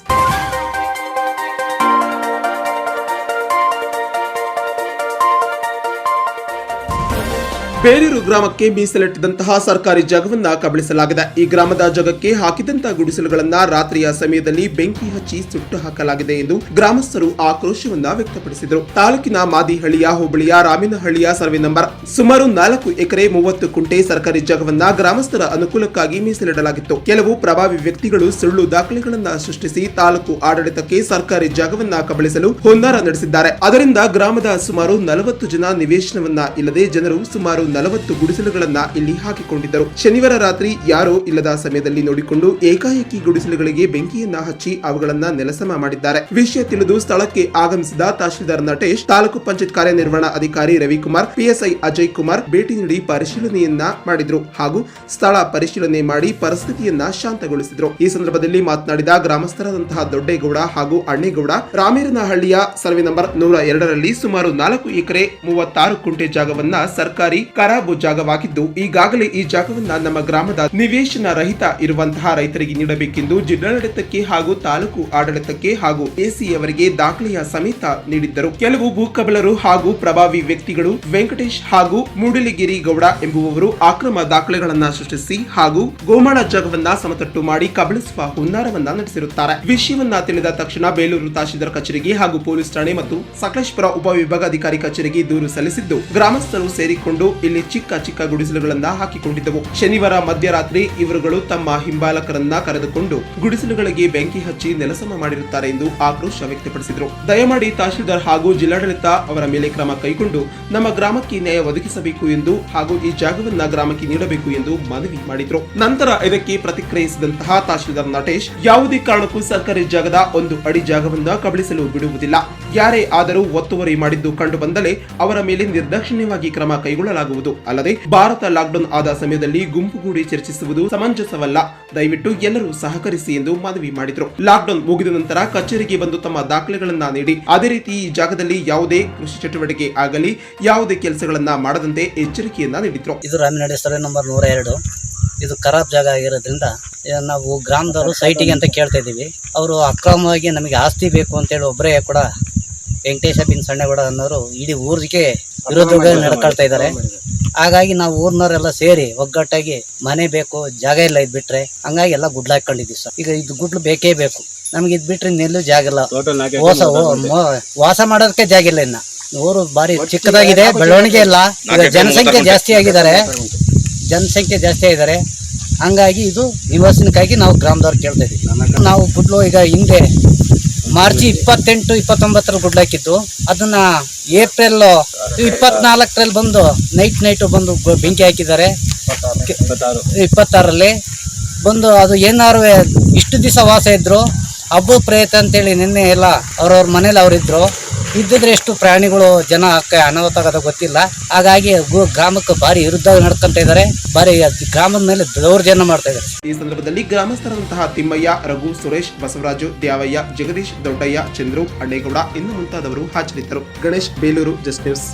ಬೇರೂರು ಗ್ರಾಮಕ್ಕೆ ಮೀಸಲಿಟ್ಟಿದ್ದಂತಹ ಸರ್ಕಾರಿ ಜಾಗವನ್ನ ಕಬಳಿಸಲಾಗಿದೆ. ಈ ಗ್ರಾಮದ ಜಾಗಕ್ಕೆ ಹಾಕಿದಂತಹ ಗುಡಿಸಲುಗಳನ್ನ ರಾತ್ರಿಯ ಸಮಯದಲ್ಲಿ ಬೆಂಕಿ ಹಚ್ಚಿ ಸುಟ್ಟು ಹಾಕಲಾಗಿದೆ ಎಂದು ಗ್ರಾಮಸ್ಥರು ಆಕ್ರೋಶವನ್ನ ವ್ಯಕ್ತಪಡಿಸಿದರು. ತಾಲೂಕಿನ ಮಾದಿಹಳ್ಳಿಯ ಹೋಬಳಿಯ ರಾಮಿನಹಳ್ಳಿಯ ಸರ್ವೆ ನಂಬರ್ ಸುಮಾರು 4 ಎಕರೆ 30 ಕುಂಟೆ ಸರ್ಕಾರಿ ಜಾಗವನ್ನ ಗ್ರಾಮಸ್ಥರ ಅನುಕೂಲಕ್ಕಾಗಿ ಮೀಸಲಿಡಲಾಗಿತ್ತು. ಕೆಲವು ಪ್ರಭಾವಿ ವ್ಯಕ್ತಿಗಳು ಸುಳ್ಳು ದಾಖಲೆಗಳನ್ನ ಸೃಷ್ಟಿಸಿ ತಾಲೂಕು ಆಡಳಿತಕ್ಕೆ ಸರ್ಕಾರಿ ಜಾಗವನ್ನ ಕಬಳಿಸಲು ಹುನ್ನಾರ ನಡೆಸಿದ್ದಾರೆ. ಅದರಿಂದ ಗ್ರಾಮದ ಸುಮಾರು 40 ಜನ ನಿವೇಶನವನ್ನ ಇಲ್ಲದೆ ಜನರು ಸುಮಾರು 40 ಗುಡಿಸಲುಗಳನ್ನ ಇಲ್ಲಿ ಹಾಕಿಕೊಂಡಿದ್ದರು. ಶನಿವಾರ ರಾತ್ರಿ ಯಾರೋ ಇಲ್ಲದ ಸಮಯದಲ್ಲಿ ನೋಡಿಕೊಂಡು ಏಕಾಏಕಿ ಗುಡಿಸಲುಗಳಿಗೆ ಬೆಂಕಿಯನ್ನ ಹಚ್ಚಿ ಅವುಗಳನ್ನ ನೆಲಸಮ ಮಾಡಿದ್ದಾರೆ. ವಿಷಯ ತಿಳಿದು ಸ್ಥಳಕ್ಕೆ ಆಗಮಿಸಿದ ತಹಶೀಲ್ದಾರ್ ನಟೇಶ್, ತಾಲೂಕು ಪಂಚಾಯತ್ ಕಾರ್ಯನಿರ್ವಹಣಾ ಅಧಿಕಾರಿ ರವಿಕುಮಾರ್, ಪಿಎಸ್ಐ ಅಜಯ್ ಕುಮಾರ್ ಭೇಟಿ ನೀಡಿ ಪರಿಶೀಲನೆಯನ್ನ ಮಾಡಿದ್ರು ಹಾಗೂ ಸ್ಥಳ ಪರಿಶೀಲನೆ ಮಾಡಿ ಪರಿಸ್ಥಿತಿಯನ್ನ ಶಾಂತಗೊಳಿಸಿದ್ರು. ಈ ಸಂದರ್ಭದಲ್ಲಿ ಮಾತನಾಡಿದ ಗ್ರಾಮಸ್ಥರಾದಂತಹ ದೊಡ್ಡೇಗೌಡ ಹಾಗೂ ಅಣ್ಣೇಗೌಡ, ರಾಮೇರನಹಳ್ಳಿಯ ಸರ್ವೆ ನಂಬರ್ 102ರಲ್ಲಿ ಸುಮಾರು 4 ಎಕರೆ 36 ಕುಂಟೆ ಜಾಗವನ್ನ ಸರ್ಕಾರಿ ಖರಾಬು ಜಾಗವಾಗಿದ್ದು, ಈಗಾಗಲೇ ಈ ಜಾಗವನ್ನ ನಮ್ಮ ಗ್ರಾಮದ ನಿವೇಶನ ರಹಿತ ಇರುವಂತಹ ರೈತರಿಗೆ ನೀಡಬೇಕೆಂದು ಜಿಲ್ಲಾಡಳಿತಕ್ಕೆ ಹಾಗೂ ತಾಲೂಕು ಆಡಳಿತಕ್ಕೆ ಹಾಗೂ ಎಸಿಯವರಿಗೆ ದಾಖಲೆಯ ಸಮೇತ ನೀಡಿದ್ದರು. ಕೆಲವು ಭೂಕಬಳರು ಹಾಗೂ ಪ್ರಭಾವಿ ವ್ಯಕ್ತಿಗಳು ವೆಂಕಟೇಶ್ ಹಾಗೂ ಮೂಡಲಿಗಿರಿ ಗೌಡ ಎಂಬುವವರು ಅಕ್ರಮ ದಾಖಲೆಗಳನ್ನ ಸೃಷ್ಟಿಸಿ ಹಾಗೂ ಗೋಮಾಳ ಜಾಗವನ್ನ ಸಮತಟ್ಟು ಮಾಡಿ ಕಬಳಿಸುವ ಹುನ್ನಾರವನ್ನ ನಡೆಸಿರುತ್ತಾರೆ. ವಿಷಯವನ್ನ ತಿಳಿದ ತಕ್ಷಣ ಬೇಲೂರು ತಹಶೀಲ್ದಾರ್ ಕಚೇರಿಗೆ ಹಾಗೂ ಪೊಲೀಸ್ ಠಾಣೆ ಮತ್ತು ಸಕಲೇಶಪುರ ಉಪವಿಭಾಗಾಧಿಕಾರಿ ಕಚೇರಿಗೆ ದೂರು ಸಲ್ಲಿಸಿದ್ದು, ಗ್ರಾಮಸ್ಥರು ಸೇರಿಕೊಂಡು ಇಲ್ಲಿ ಚಿಕ್ಕ ಚಿಕ್ಕ ಗುಡಿಸಲುಗಳನ್ನ ಹಾಕಿಕೊಂಡಿದ್ದವು. ಶನಿವಾರ ಮಧ್ಯರಾತ್ರಿ ಇವರುಗಳು ತಮ್ಮ ಹಿಂಬಾಲಕರನ್ನ ಕರೆದುಕೊಂಡು ಗುಡಿಸಲುಗಳಿಗೆ ಬೆಂಕಿ ಹಚ್ಚಿ ನೆಲಸಮ ಮಾಡಿರುತ್ತಾರೆ ಎಂದು ಆಕ್ರೋಶ ವ್ಯಕ್ತಪಡಿಸಿದರು. ದಯಮಾಡಿ ತಹಶೀಲ್ದಾರ್ ಹಾಗೂ ಜಿಲ್ಲಾಡಳಿತ ಅವರ ಮೇಲೆ ಕ್ರಮ ಕೈಗೊಂಡು ನಮ್ಮ ಗ್ರಾಮಕ್ಕೆ ನ್ಯಾಯ ಒದಗಿಸಬೇಕು ಎಂದು ಹಾಗೂ ಈ ಜಾಗವನ್ನ ಗ್ರಾಮಕ್ಕೆ ನೀಡಬೇಕು ಎಂದು ಮನವಿ ಮಾಡಿದ್ರು. ನಂತರ ಇದಕ್ಕೆ ಪ್ರತಿಕ್ರಿಯಿಸಿದಂತಹ ತಹಶೀಲ್ದಾರ್ ನಟೇಶ್, ಯಾವುದೇ ಕಾರಣಕ್ಕೂ ಸರ್ಕಾರಿ ಜಾಗದ 1 ಅಡಿ ಜಾಗವನ್ನ ಕಬಳಿಸಲು ಬಿಡುವುದಿಲ್ಲ. ಯಾರೇ ಆದರೂ ಒತ್ತುವರಿ ಮಾಡಿದ್ದು ಕಂಡು ಬಂದಲೇ ಅವರ ಮೇಲೆ ನಿರ್ದಾಕ್ಷಿಣ್ಯವಾಗಿ ಕ್ರಮ ಕೈಗೊಳ್ಳಲಾಗುವುದು. ಅಲ್ಲದೆ ಭಾರತ ಲಾಕ್ಡೌನ್ ಆದ ಸಮಯದಲ್ಲಿ ಗುಂಪುಗೂಡಿ ಚರ್ಚಿಸುವುದು ಸಮಂಜಸವಲ್ಲ. ದಯವಿಟ್ಟು ಎಲ್ಲರೂ ಸಹಕರಿಸಿ ಎಂದು ಮನವಿ ಮಾಡಿದ್ರು. ಲಾಕ್ಡೌನ್ ಮುಗಿದ ನಂತರ ಕಚೇರಿಗೆ ಬಂದು ತಮ್ಮ ದಾಖಲೆಗಳನ್ನ ನೀಡಿ ಅದೇ ರೀತಿ ಈ ಜಾಗದಲ್ಲಿ ಯಾವುದೇ ಕೃಷಿ ಚಟುವಟಿಕೆ ಆಗಲಿ ಯಾವುದೇ ಕೆಲಸಗಳನ್ನ ಮಾಡದಂತೆ ಎಚ್ಚರಿಕೆಯನ್ನ ನೀಡಿದ್ರು. ಇದು ರಾಮನಹಳ್ಳಿ ಸರ್ವೆ ನಂಬರ್ 102. ಇದು ಖರಾಬ್ ಜಾಗ ಆಗಿರೋದ್ರಿಂದ ನಾವು ಗ್ರಾಮದವರು ಸೈಟಿಗೆ ಅಂತ ಕೇಳ್ತಾ ಇದ್ದೀವಿ. ಅವರು ಅಕ್ರಮವಾಗಿ ನಮಗೆ ಆಸ್ತಿ ಬೇಕು ಅಂತೇಳಿ ಒಬ್ಬರೇ ಕೂಡ ವೆಂಕಟೇಶ ಬಿನ್ ಸಣ್ಣಗೌಡ ಅನ್ನೋರು ಇಡೀ ಊರಿಗೆ ವಿರೋಧವಾಗಿ ನಡ್ಕೊಳ್ತಾ ಇದ್ದಾರೆ. ಹಾಗಾಗಿ ನಾವು ಊರ್ನವರೆಲ್ಲ ಸೇರಿ ಒಗ್ಗಟ್ಟಾಗಿ ಮನೆ ಬೇಕು, ಜಾಗ ಇಲ್ಲ ಇದ್ ಬಿಟ್ರೆ, ಹಂಗಾಗಿ ಎಲ್ಲ ಗುಡ್ಲು ಹಾಕೊಂಡಿದ್ದೀವಿ ಸರ್. ಈಗ ಇದು ಗುಡ್ಲು ಬೇಕೇ ಬೇಕು ನಮ್ಗೆ. ಇದ್ ಬಿಟ್ರೆ ನೆಲ್ಲು ಜಾಗ ಇಲ್ಲ, ವಾಸ ಮಾಡೋದಕ್ಕೆ ಜಾಗ ಇಲ್ಲ. ಇನ್ನ ಊರು ಬಾರಿ ಚಿಕ್ಕದಾಗಿದೆ, ಬೆಳವಣಿಗೆ ಇಲ್ಲ. ಈಗ ಜನಸಂಖ್ಯೆ ಜಾಸ್ತಿ ಆಗಿದ್ದಾರೆ, ಹಂಗಾಗಿ ಇದು ನಿವಾಸನಕ್ಕಾಗಿ ನಾವು ಗ್ರಾಮದವ್ರು ಕೇಳ್ತಾ ಇದೀವಿ. ನಾವು ಗುಡ್ಲು ಈಗ ಹಿಂದೆ ಮಾರ್ಚ್ 28, 29 ಗುಡ್ಲು ಹಾಕಿದ್ದು, ಅದನ್ನ ಏಪ್ರಿಲ್ 24ರಲ್ಲಿ ಬಂದು ನೈಟ್ ಬಂದು ಬೆಂಕಿ ಹಾಕಿದ್ದಾರೆ. 26ರಲ್ಲಿ ಬಂದು ಅದು ಏನಾರು ಇಷ್ಟು ದಿವಸ ವಾಸ ಇದ್ರು, ಹಬ್ಬ ಪ್ರಯತ್ನ ಅಂತೇಳಿ ನಿನ್ನೆ ಎಲ್ಲ ಅವ್ರವ್ರ ಮನೇಲಿ ಅವರಿದ್ರು. ಇದ್ದಿದ್ರೆ ಎಷ್ಟು ಪ್ರಾಣಿಗಳು ಜನ ಅನಾಹುತ ಆಗೋದು ಗೊತ್ತಿಲ್ಲ. ಹಾಗಾಗಿ ಗ್ರಾಮಕ್ಕೆ ಭಾರಿ ವಿರುದ್ಧ ನಡ್ಕೊಂತ ಇದ್ದಾರೆ, ಭಾರಿ ಗ್ರಾಮದ ಮೇಲೆ ದೌರ್ಜನ್ಯ ಮಾಡ್ತಾ ಇದ್ದಾರೆ. ಈ ಸಂದರ್ಭದಲ್ಲಿ ಗ್ರಾಮಸ್ಥರಾದಂತಹ ತಿಮ್ಮಯ್ಯ, ರಘು, ಸುರೇಶ್, ಬಸವರಾಜು, ದ್ಯಾವಯ್ಯ, ಜಗದೀಶ್, ದೊಡ್ಡಯ್ಯ, ಚಂದ್ರು, ಅಣ್ಣೇಗೌಡ ಇನ್ನು ಮುಂತಾದವರು ಹಾಜರಿದ್ದರು. Ganesh, Belur, just news.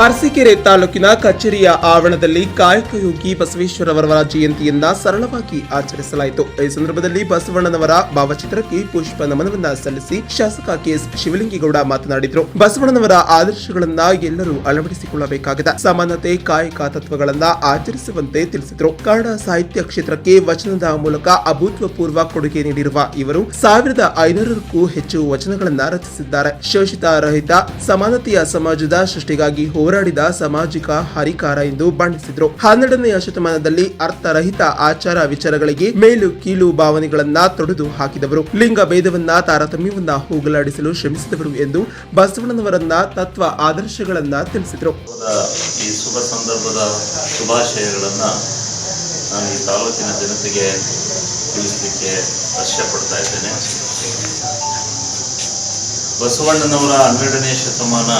ಅರಸೀಕೆರೆ ತಾಲೂಕಿನ ಕಚೇರಿಯ ಆವರಣದಲ್ಲಿ ಕಾಯಕಯೋಗಿ ಬಸವೇಶ್ವರವರ ಜಯಂತಿಯನ್ನ ಸರಳವಾಗಿ ಆಚರಿಸಲಾಯಿತು. ಈ ಸಂದರ್ಭದಲ್ಲಿ ಬಸವಣ್ಣನವರ ಭಾವಚಿತ್ರಕ್ಕೆ ಪುಷ್ಪ ನಮನವನ್ನ ಸಲ್ಲಿಸಿ ಶಾಸಕ ಕೆಎಸ್ ಶಿವಲಿಂಗೇಗೌಡ ಮಾತನಾಡಿದರು. ಬಸವಣ್ಣನವರ ಆದರ್ಶಗಳನ್ನ ಎಲ್ಲರೂ ಅಳವಡಿಸಿಕೊಳ್ಳಬೇಕಾಗಿದೆ, ಸಮಾನತೆ, ಕಾಯಕ ತತ್ವಗಳನ್ನ ಆಚರಿಸುವಂತೆ ತಿಳಿಸಿದರು. ಕನ್ನಡ ಸಾಹಿತ್ಯ ಕ್ಷೇತ್ರಕ್ಕೆ ವಚನದ ಮೂಲಕ ಅಭೂತಪೂರ್ವ ಕೊಡುಗೆ ನೀಡಿರುವ ಇವರು 1500ಕ್ಕೂ ಹೆಚ್ಚು ವಚನಗಳನ್ನ ರಚಿಸಿದ್ದಾರೆ. ಶೋಷಿತ ರಹಿತ ಸಮಾನತೆಯ ಸಮಾಜದ ಸೃಷ್ಟಿಗಾಗಿ ಹೋರಾಡಿದ ಸಾಮಾಜಿಕ ಹರಿಕಾರ ಎಂದು ಬಣ್ಣಿಸಿದರು. 12ನೇ ಶತಮಾನದಲ್ಲಿ ಅರ್ಥರಹಿತ ಆಚಾರ ವಿಚಾರಗಳಿಗೆ ಮೇಲು ಕೀಳು ಭಾವನೆಗಳನ್ನ ತೊಡೆದು ಹಾಕಿದವರು, ಲಿಂಗ ಭೇದವನ್ನ ತಾರತಮ್ಯವನ್ನ ಹೋಗಲಾಡಿಸಲು ಶ್ರಮಿಸಿದವರು ಎಂದು ಬಸವಣ್ಣನವರನ್ನ ತತ್ವ ಆದರ್ಶಗಳನ್ನ ತಿಳಿಸಿದರು. ಈ ಶುಭ ಸಂದರ್ಭದ ಶುಭಾಶಯಗಳನ್ನ ನಾನು ಈ ತಾಲೂಕಿನ ಜನತೆಗೆ ತಿಳಿಸಲಿಕ್ಕೆ ಇಷ್ಟಪಡ್ತಾ ಇದ್ದೇನೆ. ಬಸವಣ್ಣನವರ 12ನೇ ಶತಮಾನ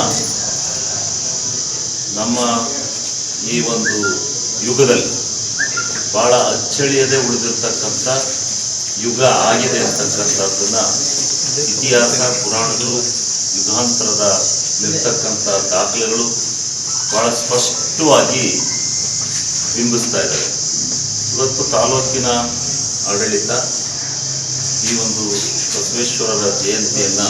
ನಮ್ಮ ಈ ಒಂದು ಯುಗದಲ್ಲಿ ಭಾಳ ಅಚ್ಚಳಿಯದೆ ಉಳಿದಿರ್ತಕ್ಕಂಥ ಯುಗ ಆಗಿದೆ ಅಂತಕ್ಕಂಥದ್ದನ್ನು ಇತಿಹಾಸ, ಪುರಾಣಗಳು, ಯುಗಾಂತರದ ನಿರ್ತಕ್ಕಂಥ ದಾಖಲೆಗಳು ಭಾಳ ಸ್ಪಷ್ಟವಾಗಿ ಬಿಂಬಿಸ್ತಾ ಇದ್ದಾರೆ. ಇವತ್ತು ತಾಲೂಕಿನ ಆಡಳಿತ ಈ ಒಂದು ಬಸವೇಶ್ವರರ ಜಯಂತಿಯನ್ನು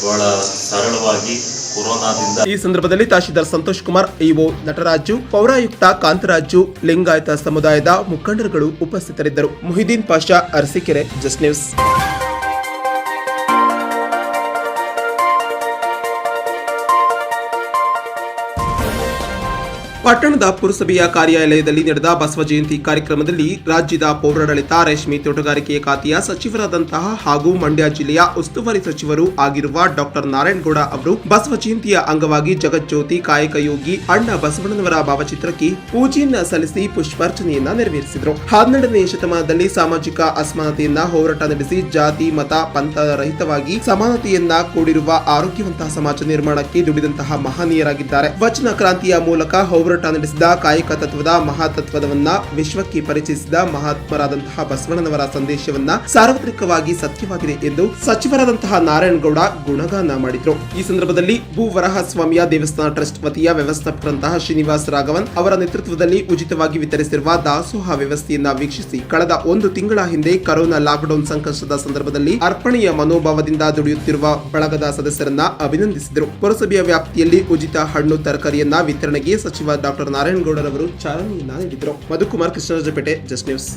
ಬಹಳ ಸರಳವಾಗಿ ಕೊರೋನಾದಿಂದ. ಈ ಸಂದರ್ಭದಲ್ಲಿ ತಹಶೀಲ್ದಾರ್ ಸಂತೋಷ್ ಕುಮಾರ್, ಇಒ ನಟರಾಜು, ಪೌರಾಯುಕ್ತ ಕಾಂತರಾಜು, ಲಿಂಗಾಯತ ಸಮುದಾಯದ ಮುಖಂಡರುಗಳು ಉಪಸ್ಥಿತರಿದ್ದರು. ಮುಹಿದೀನ್ ಪಾಷಾ, ಅರಸೀಕೆರೆ, ಜಸ್ಟ್ ನ್ಯೂಸ್. ಪಟ್ಟಣದ ಪುರಸಭೆಯ ಕಾರ್ಯಾಲಯದಲ್ಲಿ ನಡೆದ ಬಸವ ಜಯಂತಿ ಕಾರ್ಯಕ್ರಮದಲ್ಲಿ ರಾಜ್ಯದ ಪೌರಾಡಳಿತ, ರೇಷ್ಮೆ, ತೋಟಗಾರಿಕೆ ಖಾತೆಯ ಸಚಿವರಾದಂತಹ ಹಾಗೂ ಮಂಡ್ಯ ಜಿಲ್ಲೆಯ ಉಸ್ತುವಾರಿ ಸಚಿವರು ಆಗಿರುವ ಡಾಕ್ಟರ್ ನಾರಾಯಣಗೌಡ ಅವರು ಬಸವ ಜಯಂತಿಯ ಅಂಗವಾಗಿ ಜಗಜ್ಯೋತಿ ಕಾಯಕ ಯೋಗಿ ಅಣ್ಣ ಬಸವಣ್ಣನವರ ಭಾವಚಿತ್ರಕ್ಕೆ ಪೂಜೆಯನ್ನ ಸಲ್ಲಿಸಿ ಪುಷ್ಪಾರ್ಚನೆಯನ್ನ ನೆರವೇರಿಸಿದರು. 12ನೇ ಶತಮಾನದಲ್ಲಿ ಸಾಮಾಜಿಕ ಅಸಮಾನತೆಯನ್ನ ಹೋರಾಟ ನಡೆಸಿ ಜಾತಿ, ಮತ, ಪಂಥ ರಹಿತವಾಗಿ ಸಮಾನತೆಯನ್ನ ಕೂಡಿರುವ ಆರೋಗ್ಯವಂತಹ ಸಮಾಜ ನಿರ್ಮಾಣಕ್ಕೆ ದುಡಿದಂತಹ ಮಹನೀಯರಾಗಿದ್ದಾರೆ. ವಚನ ಕ್ರಾಂತಿಯ ಮೂಲಕ ಹೋರಾಟ ನಡೆಸಿದ ಕಾಯಕ ತತ್ವದ ಮಹಾತತ್ವವನ್ನ ವಿಶ್ವಕ್ಕೆ ಪರಿಚಯಿಸಿದ ಮಹಾತ್ಮರಾದಂತಹ ಬಸವಣ್ಣನವರ ಸಂದೇಶವನ್ನ ಸಾರ್ವತ್ರಿಕವಾಗಿ ಸತ್ಯವಾಗಿದೆ ಎಂದು ಸಚಿವರಾದಂತಹ ನಾರಾಯಣಗೌಡ ಗುಣಗಾನ ಮಾಡಿದರು. ಈ ಸಂದರ್ಭದಲ್ಲಿ ಭೂವರಹಸ್ವಾಮಿಯ ದೇವಸ್ಥಾನ ಟ್ರಸ್ಟ್ ವತಿಯ ವ್ಯವಸ್ಥಾಪಕರಂತಹ ಶ್ರೀನಿವಾಸ್ ರಾಘವನ್ ಅವರ ನೇತೃತ್ವದಲ್ಲಿ ಉಚಿತವಾಗಿ ವಿತರಿಸಿರುವ ದಾಸೋಹ ವ್ಯವಸ್ಥೆಯನ್ನ ವೀಕ್ಷಿಸಿ ಕಳೆದ 1 ತಿಂಗಳ ಹಿಂದೆ ಕರೋನಾ ಲಾಕ್ಡೌನ್ ಸಂಕಷ್ಟದ ಸಂದರ್ಭದಲ್ಲಿ ಅರ್ಪಣೆಯ ಮನೋಭಾವದಿಂದ ದುಡಿಯುತ್ತಿರುವ ಬಳಗದ ಸದಸ್ಯರನ್ನ ಅಭಿನಂದಿಸಿದರು. ಪುರಸಭೆಯ ವ್ಯಾಪ್ತಿಯಲ್ಲಿ ಉಚಿತ ಹಣ್ಣು ತರಕಾರಿಯನ್ನ ವಿತರಣೆಗೆ ಸಚಿವ ಡಾಕ್ಟರ್ ನಾರಾಯಣಗೌಡರವರು ಚಾಲನೆಯನ್ನ ನೀಡಿದರು. Madhukumar, Krishnarajpet, just news.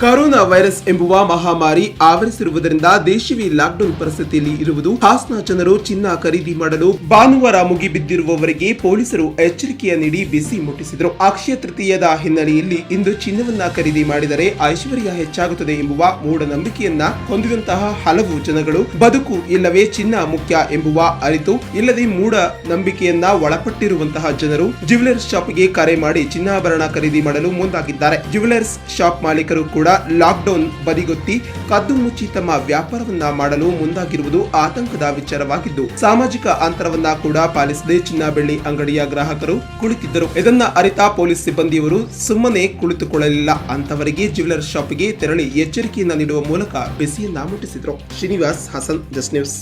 Corona virus ಎಂಬುವ ಮಹಾಮಾರಿ ಆವರಿಸಿರುವುದರಿಂದ ದೇಶವೇ ಲಾಕ್ಡೌನ್ ಪರಿಸ್ಥಿತಿಯಲ್ಲಿ ಇರುವುದು. ಹಾಸನ ಜನರು ಚಿನ್ನ ಖರೀದಿ ಮಾಡಲು ಭಾನುವಾರ ಮುಗಿಬಿದ್ದಿರುವವರಿಗೆ ಪೊಲೀಸರು ಎಚ್ಚರಿಕೆಯ ನೀಡಿ ಬಿಸಿ ಮುಟ್ಟಿಸಿದರು. ಅಕ್ಷಯ ತೃತೀಯದ ಹಿನ್ನೆಲೆಯಲ್ಲಿ ಇಂದು ಚಿನ್ನವನ್ನ ಖರೀದಿ ಮಾಡಿದರೆ ಐಶ್ವರ್ಯ ಹೆಚ್ಚಾಗುತ್ತದೆ ಎಂಬುವ ಮೂಢನಂಬಿಕೆಯನ್ನ ಹೊಂದಿದಂತಹ ಹಲವು ಜನಗಳು ಬದುಕು ಇಲ್ಲವೇ ಚಿನ್ನ ಮುಖ್ಯ ಎಂಬುವ ಅರಿತು ಇಲ್ಲದೆ ಮೂಢ ನಂಬಿಕೆಯನ್ನ ಒಳಪಟ್ಟಿರುವಂತಹ ಜನರು ಜ್ಯುವೆಲರ್ಸ್ ಶಾಪ್ಗೆ ಕರೆ ಮಾಡಿ ಚಿನ್ನಾಭರಣ ಖರೀದಿ ಮಾಡಲು ಮುಂದಾಗಿದ್ದಾರೆ. ಜ್ಯುವೆಲರ್ಸ್ ಶಾಪ್ ಮಾಲೀಕರು ಕೂಡ ಲಾಕ್ಡೌನ್ ಬದಿಗೊತ್ತಿ ಕದ್ದು ಮುಚ್ಚಿ ತಮ್ಮ ವ್ಯಾಪಾರವನ್ನ ಮಾಡಲು ಮುಂದಾಗಿರುವುದು ಆತಂಕದ ವಿಚಾರವಾಗಿದ್ದು, ಸಾಮಾಜಿಕ ಅಂತರವನ್ನ ಕೂಡ ಪಾಲಿಸದೆ ಚಿನ್ನ ಬೆಳ್ಳಿ ಅಂಗಡಿಯ ಗ್ರಾಹಕರು ಕುಳಿತಿದ್ದರು. ಇದನ್ನ ಅರಿತ ಪೊಲೀಸ್ ಸಿಬ್ಬಂದಿಯವರು ಸುಮ್ಮನೆ ಕುಳಿತುಕೊಳ್ಳಲಿಲ್ಲ. ಅಂತವರಿಗೆ ಜ್ಯುವೆಲರ್ಸ್ ಶಾಪ್ಗೆ ತೆರಳಿ ಎಚ್ಚರಿಕೆಯನ್ನ ನೀಡುವ ಮೂಲಕ ಬಿಸಿಯನ್ನ ಮುಟ್ಟಿಸಿದ್ರು. Srinivas, Hassan, just news.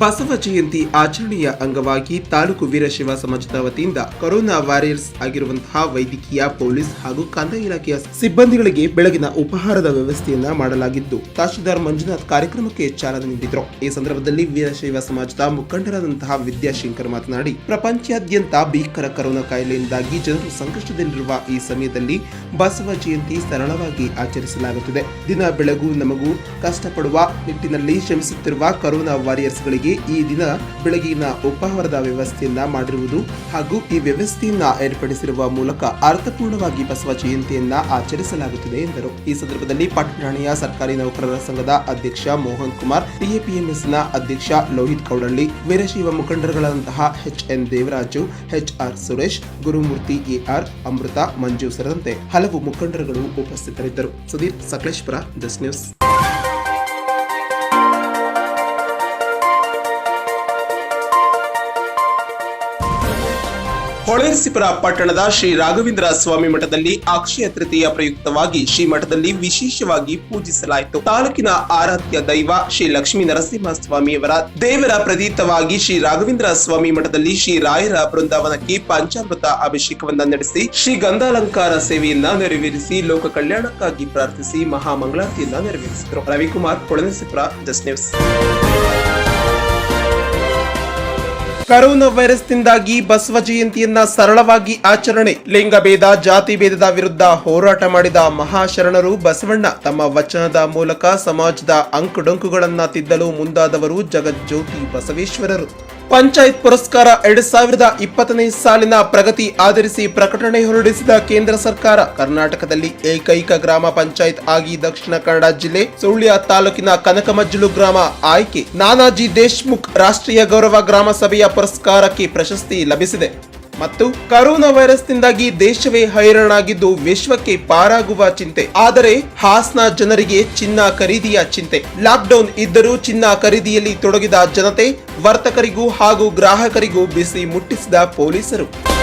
ಬಸವ ಜಯಂತಿ ಆಚರಣೆಯ ಅಂಗವಾಗಿ ತಾಲೂಕು ವೀರಶೈವ ಸಮಾಜದ ವತಿಯಿಂದ ಕೊರೋನಾ ವಾರಿಯರ್ಸ್ ಆಗಿರುವಂತಹ ವೈದ್ಯಕೀಯ, ಪೊಲೀಸ್ ಹಾಗೂ ಕಂದಾಯ ಇಲಾಖೆಯ ಸಿಬ್ಬಂದಿಗಳಿಗೆ ಬೆಳಗಿನ ಉಪಹಾರದ ವ್ಯವಸ್ಥೆಯನ್ನ ಮಾಡಲಾಗಿದ್ದು, ತಹಶೀಲ್ದಾರ್ ಮಂಜುನಾಥ್ ಕಾರ್ಯಕ್ರಮಕ್ಕೆ ಚಾಲನೆ ನೀಡಿದರು. ಈ ಸಂದರ್ಭದಲ್ಲಿ ವೀರಶೈವ ಸಮಾಜದ ಮುಖಂಡರಾದಂತಹ ವಿದ್ಯಾಶಂಕರ್ ಮಾತನಾಡಿ, ಪ್ರಪಂಚಾದ್ಯಂತ ಭೀಕರ ಕೊರೋನಾ ಕಾಯಿಲೆಯಿಂದಾಗಿ ಜನರು ಸಂಕಷ್ಟದಲ್ಲಿರುವ ಈ ಸಮಯದಲ್ಲಿ ಬಸವ ಜಯಂತಿ ಸರಳವಾಗಿ ಆಚರಿಸಲಾಗುತ್ತಿದೆ. ದಿನ ಬೆಳಗು ನಮಗೂ ಕಷ್ಟಪಡುವ ನಿಟ್ಟಿನಲ್ಲಿ ಶ್ರಮಿಸುತ್ತಿರುವ ಕೊರೋನಾ ವಾರಿಯರ್ಸ್ಗಳಿಗೆ ಈ ದಿನ ಬೆಳಗಿನ ಉಪಹಾರದ ವ್ಯವಸ್ಥೆಯನ್ನ ಮಾಡಿರುವುದು ಹಾಗೂ ಈ ವ್ಯವಸ್ಥೆಯನ್ನ ಏರ್ಪಡಿಸಿರುವ ಮೂಲಕ ಅರ್ಥಪೂರ್ಣವಾಗಿ ಬಸವ ಜಯಂತಿಯನ್ನ ಆಚರಿಸಲಾಗುತ್ತಿದೆ ಎಂದರು. ಈ ಸಂದರ್ಭದಲ್ಲಿ ಪಟ್ಟಣೀಯ ಸರ್ಕಾರಿ ನೌಕರರ ಸಂಘದ ಅಧ್ಯಕ್ಷ ಮೋಹನ್ ಕುಮಾರ್, ಟಿಎಪಿಎಂಎಸ್ನ ಅಧ್ಯಕ್ಷ ಲೋಹಿತ್ ಕೌಡಳ್ಳಿ, ವೀರಶೈವ ಮುಖಂಡರುಗಳಾದಂತಹ HN Devaraju, HR Suresh, Gurumurthy, AR Amrutha, Manju ಸೇರಿದಂತೆ ಹಲವು ಮುಖಂಡರುಗಳು ಉಪಸ್ಥಿತರಿದ್ದರು. Sudheer, Sakleshpur, just news. ಹೊಳೆನರಸೀಪುರ ಪಟ್ಟಣದ ಶ್ರೀ ರಾಘವೇಂದ್ರ ಸ್ವಾಮಿ ಮಠದಲ್ಲಿ ಅಕ್ಷಯ ತೃತೀಯ ಪ್ರಯುಕ್ತವಾಗಿ ಶ್ರೀ ಮಠದಲ್ಲಿ ವಿಶೇಷವಾಗಿ ಪೂಜಿಸಲಾಯಿತು. ತಾಲೂಕಿನ ಆರಾಧ್ಯ ದೈವ ಶ್ರೀ ಲಕ್ಷ್ಮೀ ನರಸಿಂಹ ಸ್ವಾಮಿಯವರ ದೇವರ ಪ್ರತೀತವಾಗಿ ಶ್ರೀ ರಾಘವೇಂದ್ರ ಸ್ವಾಮಿ ಮಠದಲ್ಲಿ ಶ್ರೀ ರಾಯರ ಬೃಂದಾವನಕ್ಕೆ ಪಂಚಾಮೃತ ಅಭಿಷೇಕವನ್ನ ನಡೆಸಿ ಶ್ರೀ ಗಂಧಾಲಂಕಾರ ಸೇವೆಯನ್ನ ನೆರವೇರಿಸಿ ಲೋಕ ಕಲ್ಯಾಣಕ್ಕಾಗಿ ಪ್ರಾರ್ಥಿಸಿ ಮಹಾಮಂಗಳಾರತಿಯನ್ನ ನೆರವೇರಿಸಿದರು. Ravikumar, Holenarasipura, just news. Corona ವೈರಸ್ನಿಂದಾಗಿ ಬಸವ ಜಯಂತಿಯನ್ನ ಸರಳವಾಗಿ ಆಚರಣೆ. ಲಿಂಗಭೇದ, ಜಾತಿ ಭೇದದ ವಿರುದ್ಧ ಹೋರಾಟ ಮಾಡಿದ ಮಹಾಶರಣರು ಬಸವಣ್ಣ. ತಮ್ಮ ವಚನದ ಮೂಲಕ ಸಮಾಜದ ಅಂಕುಡೊಂಕುಗಳನ್ನ ತಿದ್ದಲು ಮುಂದಾದವರು ಜಗಜ್ಯೋತಿ ಬಸವೇಶ್ವರರು. ಪಂಚಾಯತ್ ಪುರಸ್ಕಾರ 2020ನೇ ಸಾಲಿನ ಪ್ರಗತಿ ಆಧರಿಸಿ ಪ್ರಕಟಣೆ ಹೊರಡಿಸಿದ ಕೇಂದ್ರ ಸರ್ಕಾರ. ಕರ್ನಾಟಕದಲ್ಲಿ ಏಕೈಕ ಗ್ರಾಮ ಪಂಚಾಯತ್ ಆಗಿ ದಕ್ಷಿಣ ಕನ್ನಡ ಜಿಲ್ಲೆ ಸುಳ್ಯ ತಾಲೂಕಿನ ಕನಕಮಜ್ಜಲು ಗ್ರಾಮ ಆಯ್ಕೆ. ನಾನಾಜಿ ದೇಶ್ಮುಖ್ ರಾಷ್ಟ್ರೀಯ ಗೌರವ ಗ್ರಾಮ ಸಭೆಯ ಪುರಸ್ಕಾರಕ್ಕೆ ಪ್ರಶಸ್ತಿ ಲಭಿಸಿದೆ. ಮತ್ತು ಕರೋನಾ ವೈರಸ್ನಿಂದಾಗಿ ದೇಶವೇ ಹೈರಾಣಾಗಿದ್ದು ವಿಶ್ವಕ್ಕೆ ಪಾರಾಗುವ ಚಿಂತೆ. ಆದರೆ ಹಾಸನ ಜನರಿಗೆ ಚಿನ್ನ ಖರೀದಿಯ ಚಿಂತೆ. ಲಾಕ್ಡೌನ್ ಇದ್ದರೂ ಚಿನ್ನ ಖರೀದಿಯಲ್ಲಿ ತೊಡಗಿದ ಜನತೆ, ವರ್ತಕರಿಗೂ ಹಾಗೂ ಗ್ರಾಹಕರಿಗೂ ಬಿಸಿ ಮುಟ್ಟಿಸಿದ ಪೊಲೀಸರು.